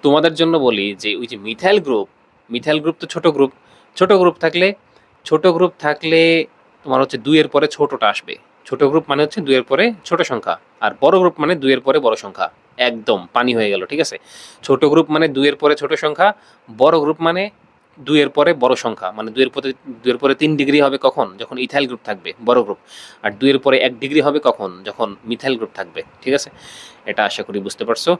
তোমাদের জন্য বলি যে ওই যে মিথাইল গ্রুপ তো ছোট গ্রুপ থাকলে তোমার হচ্ছে 2 এর পরে ছোটটা আসবে। ছোট গ্রুপ মানে হচ্ছে 2 এর পরে ছোট সংখ্যা, আর বড় গ্রুপ মানে 2 এর পরে বড় সংখ্যা। একদম পানি হয়ে গেল, ঠিক আছে? ছোট গ্রুপ মানে 2 এর পরে ছোট সংখ্যা, বড় গ্রুপ মানে 2 এর পরে বড় সংখ্যা, মানে 2 এর পরে 3 ডিগ্রি হবে কখন? যখন ইথাইল গ্রুপ থাকবে, বড় গ্রুপ। আর 2 এর পরে 1 ডিগ্রি হবে কখন? যখন মিথাইল গ্রুপ থাকবে, ঠিক আছে? এটা আশা করি বুঝতে পারছো।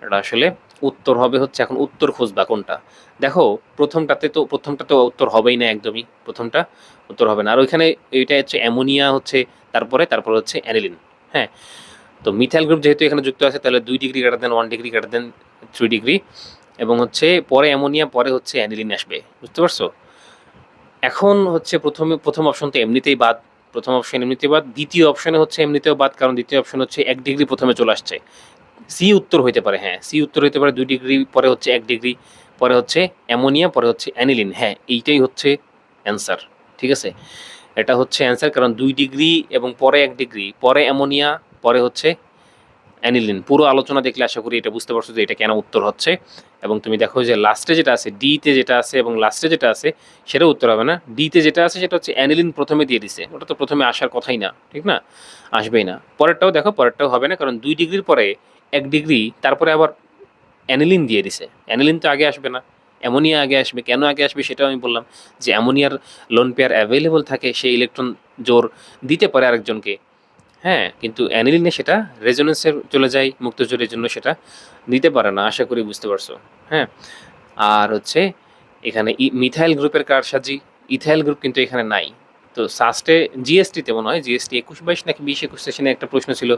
এটা আসলে উত্তর হবে হচ্ছে, এখন উত্তর খুঁজবা কোনটা। দেখো প্রথমটা তো উত্তর হবেই না, একদমই প্রথমটা উত্তর হবে না। আর ওইখানে এইটা হচ্ছে অ্যামোনিয়া হচ্ছে তারপরে হচ্ছে অ্যানিলিন। হ্যাঁ, তো মিথাইল গ্রুপ যেহেতু এখানে যুক্ত আছে, তাহলে 2 degree greater than 1 degree greater than 3 degree, এবং হচ্ছে পরে অ্যামোনিয়া, পরে হচ্ছে অ্যানিলিন আসবে। বুঝতে পারছো? এখন হচ্ছে প্রথম অপশন তো এমনিতেই বাদ, প্রথম অপশন এমনিতেই বাদ। দ্বিতীয় অপশনে হচ্ছে এমনিতেও বাদ, কারণ দ্বিতীয় অপশন হচ্ছে 1 ডিগ্রি প্রথমে চলে আসছে। সি উত্তর হইতে পারে, হ্যাঁ সি উত্তর হইতে পারে। 2 ডিগ্রি পরে হচ্ছে 1 ডিগ্রি, পরে হচ্ছে অ্যামোনিয়া, পরে হচ্ছে অ্যানিলিন। হ্যাঁ, এইটাই হচ্ছে অ্যান্সার, ঠিক আছে? এটা হচ্ছে অ্যান্সার, কারণ 2 ডিগ্রি এবং পরে 1 ডিগ্রি, পরে অ্যামোনিয়া, পরে হচ্ছে অ্যানিলিন। পুরো আলোচনা দেখলে আশা করি এটা বুঝতে পারছো যে এটা কেন উত্তর হচ্ছে। এবং তুমি দেখো যে লাস্টে যেটা আছে, ডিতে যেটা আছে এবং লাস্টে যেটা আছে, সেটাও উত্তর হবে না। ডিতে যেটা আছে সেটা হচ্ছে অ্যানিলিন প্রথমে দিয়ে দিছে, ওটা তো প্রথমে আসার কথাই না, ঠিক না? আসবেই না। পরেরটাও দেখো, পরেরটাও হবে না, কারণ 2 ডিগ্রির পরে 1 ডিগ্রি, তারপরে আবার অ্যানিলিন দিয়ে দিছে। অ্যানিলিন তো আগে আসবে না, অ্যামোনিয়া আগে আসবে। কেন আগে আসবে সেটাও আমি বললাম, যে অ্যামোনিয়ার লোন পেয়ার অ্যাভেলেবল থাকে, সে ইলেকট্রন জোর দিতে পারে আরেকজনকে। হ্যাঁ, কিন্তু অ্যানিলিনে সেটা রেজোনেন্সে চলে যায়, মুক্ত জোরের জন্য সেটা দিতে পারে না। আশা করি বুঝতে পারছো। হ্যাঁ, আর হচ্ছে এখানে মিথাইল গ্রুপের কারসাজি, ইথাইল গ্রুপ কিন্তু এখানে নাই। তো সাস্টে জিএসটিতে মনে হয়, জিএসটি 21-22 নাকি 20-21 সেশনে একটা প্রশ্ন ছিল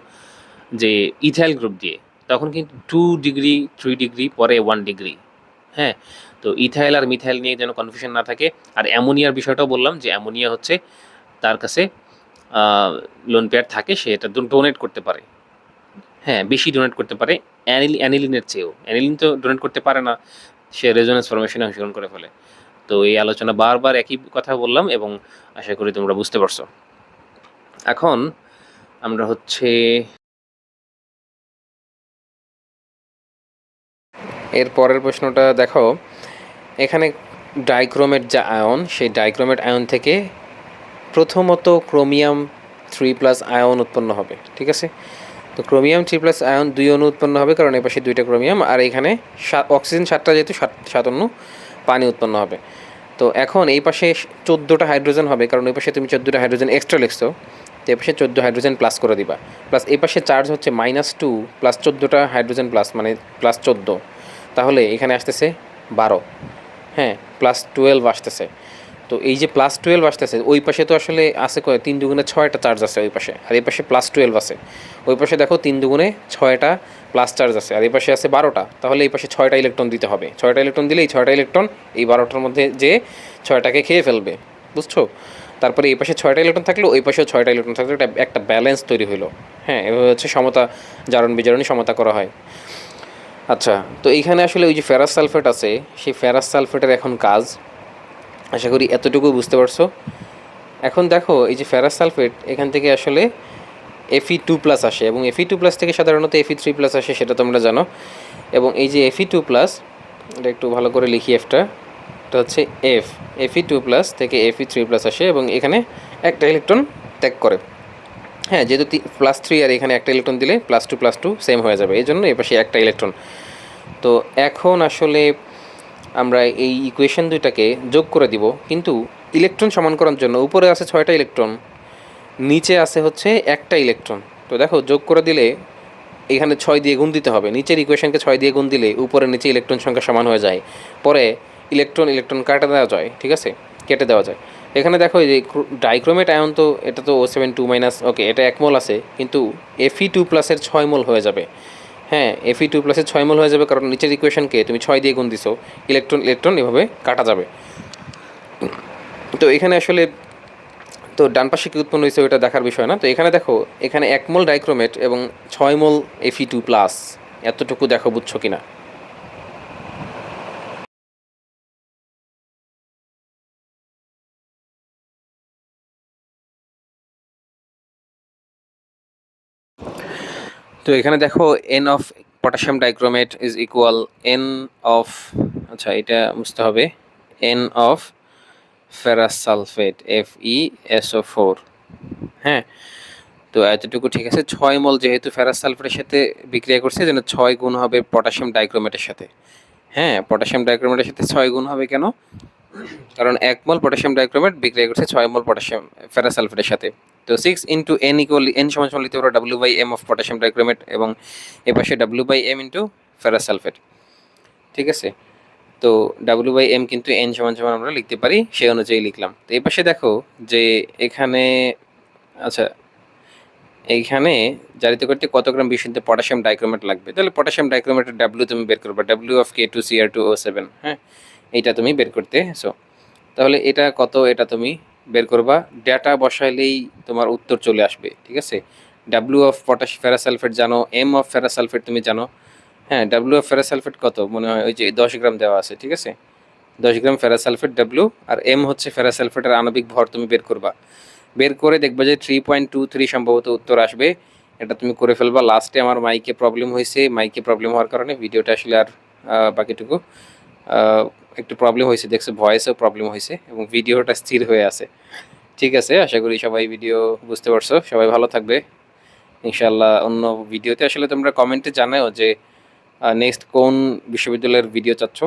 যে ইথাইল গ্রুপ দিয়ে, তখন কিন্তু 2 ডিগ্রি 3 ডিগ্রি পরে 1 ডিগ্রি। হ্যাঁ, তো ইথাইল আর মিথাইল নিয়ে যেন কনফিউশন না থাকে। আর অ্যামোনিয়ার বিষয়টাও বললাম যে অ্যামোনিয়া হচ্ছে তার কাছে লোন পেয়ার থাকে, সে এটা ডোনেট করতে পারে। হ্যাঁ, বেশি ডোনেট করতে পারে অ্যানিলিনের চেয়েও। অ্যানিলিন তো ডোনেট করতে পারে না, সে রেজোনেন্স ফরমেশনে অংশগ্রহণ করে ফেলে। তো এই আলোচনা বারবার একই কথা বললাম, এবং আশা করি তোমরা বুঝতে পারছো। এখন আমরা হচ্ছে এর পরের প্রশ্নটা দেখো। এখানে ডাইক্রোমেট যা আয়ন, সেই ডাইক্রোমেট আয়ন থেকে প্রথমত ক্রোমিয়াম 3+ আয়ন উৎপন্ন হবে, ঠিক আছে? তো ক্রোমিয়াম 3+ আয়ন 2 অণু উৎপন্ন হবে, কারণ এপাশে 2টা ক্রোমিয়াম, আর এখানে অক্সিজেন 7টা, যেহেতু 7 অণু পানি উৎপন্ন হবে। তো এখন এই পাশে 14টা হাইড্রোজেন হবে, কারণ ওই পাশে তুমি 14টা হাইড্রোজেন এক্সট্রা লিখছো, তো এই পাশে 14 হাইড্রোজেন প্লাস করে দিবা। প্লাস এই পাশে চার্জ হচ্ছে -2 প্লাস 14টা হাইড্রোজেন প্লাস, মানে +14। তাহলে এখানে আসতেছে 12। হ্যাঁ, +12 আসতেছে। তো এই যে +12 আসতেছে, ওই পাশে তো আসলে আছে 3 দুগুণে 6টা চার্জ আছে ওই পাশে, আর এই পাশে +12 আছে। ওই পাশে দেখো 3 দুগুণে 6টা প্লাস চার্জ আছে, আর এই পাশে আছে 12টা। তাহলে এই পাশে 6টা ইলেকট্রন দিতে হবে। 6টা ইলেকট্রন দিলে এই 6টা ইলেকট্রন এই 12টার মধ্যে যে 6টাকে খেয়ে ফেলবে, বুঝছো? তারপরে এই পাশে 6টা ইলেকট্রন থাকলো, ওই পাশেও 6টা ইলেকট্রন থাকলো, এটা একটা ব্যালেন্স তৈরি হলো। হ্যাঁ, এভাবে হচ্ছে সমতা, জারণ বিজারণী সমতা করা হয়। আচ্ছা, তো এইখানে আসলে ওই যে ফেরাস সালফেট আছে, সেই ফেরাস সালফেটের এখন কাজ, আশা করি এতটুকু বুঝতে পারছো। এখন দেখো এই যে ফেরাস সালফেট, এখান থেকে আসলে Fe2+ আসে, এবং Fe2+ থেকে সাধারণত Fe3+ আসে, সেটা তোমরা জানো। এবং এই যে Fe2+, এটা একটু ভালো করে লিখি, এটা হচ্ছে Fe2+ থেকে Fe3+ আসে, এবং এখানে একটা ইলেকট্রন ত্যাগ করে। হ্যাঁ, যেহেতু +3, আর এখানে একটা ইলেকট্রন দিলে +2 সেম হয়ে যাবে, এই জন্য এ পাশে একটা ইলেকট্রন। তো এখন আসলে আমরা এই ইকুয়েশন দুইটাকে যোগ করে দিব, কিন্তু ইলেকট্রন সমান করার জন্য উপরে আছে 6টা ইলেকট্রন, নিচে আছে হচ্ছে একটা ইলেকট্রন। তো দেখো, যোগ করে দিলে এখানে 6 দিয়ে গুণ দিতে হবে, নিচের ইকুয়েশনকে 6 দিয়ে গুণ দিলে উপরে নিচে ইলেকট্রন সংখ্যা সমান হয়ে যায়। পরে ইলেকট্রন কাটা দেওয়া যায়, ঠিক আছে, কেটে দেওয়া যায়। এখানে দেখো এই যে ডাইক্রোমেট আয়ন, তো এটা তো O72-, ওকে, এটা 1 মোল আছে, কিন্তু Fe2+-এর 6 মোল হয়ে যাবে। হ্যাঁ, Fe2+ 6 মোল হয়ে যাবে, কারণ নিচের ইকুয়েশনকে তুমি 6 দিয়ে গুণ দিছো, ইলেকট্রন ইলেকট্রন এভাবে কাটা যাবে। তো এখানে আসলে তো ডান পাশে কি উৎপন্ন হয়েছে ওটা দেখার বিষয় না। তো এখানে দেখো, এখানে 1 মোল ডাইক্রোমেট এবং 6 মোল Fe2+, এতটুকু দেখো বুঝছো কিনা। তো এখানে দেখো N of potassium dichromate is equal N of, আচ্ছা এটা বুঝতে হবে, N of ferrous sulphate FeSO4। হ্যাঁ, তো এতটুকু ঠিক আছে। 6 মোল যেহেতু ফেরাস সালফেটের সাথে বিক্রিয়া করছে, যেন 6 গুণ হবে পটাশিয়াম ডাইক্রোমেটের সাথে। হ্যাঁ, পটাশিয়াম ডাইক্রোমেটের সাথে 6 গুণ হবে কেন? কারণ 1 মোল পটাশিয়াম ডাইক্রোমেট বিক্রিয়া করছে 6 মোল পটাশিয়াম ফেরাস সালফেটের সাথে। তো 6 ইন্টু এন ইকুয়াল এন সমান সমান লিখতে পারো W/M অফ পটাশিয়াম ডাইক্রোমেট, এবং এ পাশে W/M ইন্টু ফেরাস সালফেট। ঠিক আছে, তো W/M কিন্তু এন সমান সমান আমরা লিখতে পারি, সেই অনুযায়ী লিখলাম। তো এই পাশে দেখো যে এখানে, আচ্ছা এইখানে জারিত করতে কত গ্রাম বিশুদ্ধ পটাশিয়াম ডাইক্রোমেট লাগবে, তাহলে পটাশিয়াম ডাইক্রোমেটের ডাব্লিউ তুমি বের করবে, W(K2Cr2O7). হ্যাঁ, এইটা তুমি বের করতে। সো তাহলে এটা কত, এটা তুমি বের করবা, ডেটা বসাইলেই তোমার উত্তর চলে আসবে। ঠিক আছে, ডাব্লিউ অফ ফেরাস সালফেট জানো, এম অফ ফেরাস সালফেট তুমি জানো। হ্যাঁ, ডাব্লিউ অফ ফেরাস সালফেট কত মনে হয়, ওই যে 10 গ্রাম দেওয়া আছে। ঠিক আছে, 10 গ্রাম ফেরাস সালফেট ডাব্লিউ, আর এম হচ্ছে ফেরাস সালফেটের আণবিক ভর, তুমি বের করবা। বের করে দেখবা যে 3.23 সম্ভবত উত্তর আসবে। এটা তুমি করে ফেলবা। লাস্টে আমার মাইকে প্রবলেম হয়েছে, মাইকে প্রবলেম হওয়ার কারণে ভিডিওটা আসলে আর বাকিটুকু একটু প্রবলেম হয়েছে, দেখছো ভয়েসেও প্রবলেম হয়েছে এবং ভিডিওটা স্থির হয়ে আছে। ঠিক আছে, আশা করি সবাই ভিডিও বুঝতে পারছো। সবাই ভালো থাকবে ইনশাল্লাহ। অন্য ভিডিওতে আসলে তোমরা কমেন্টে জানাও যে নেক্সট কোন বিশ্ববিদ্যালয়ের ভিডিও চাচ্ছ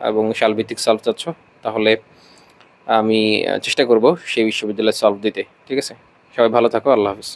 এবং সালভিত্তিক সলভ চাচ্ছ, তাহলে আমি চেষ্টা করব সেই বিশ্ববিদ্যালয়ে সলভ দিতে। ঠিক আছে, সবাই ভালো থাকো, আল্লাহ হাফিজ।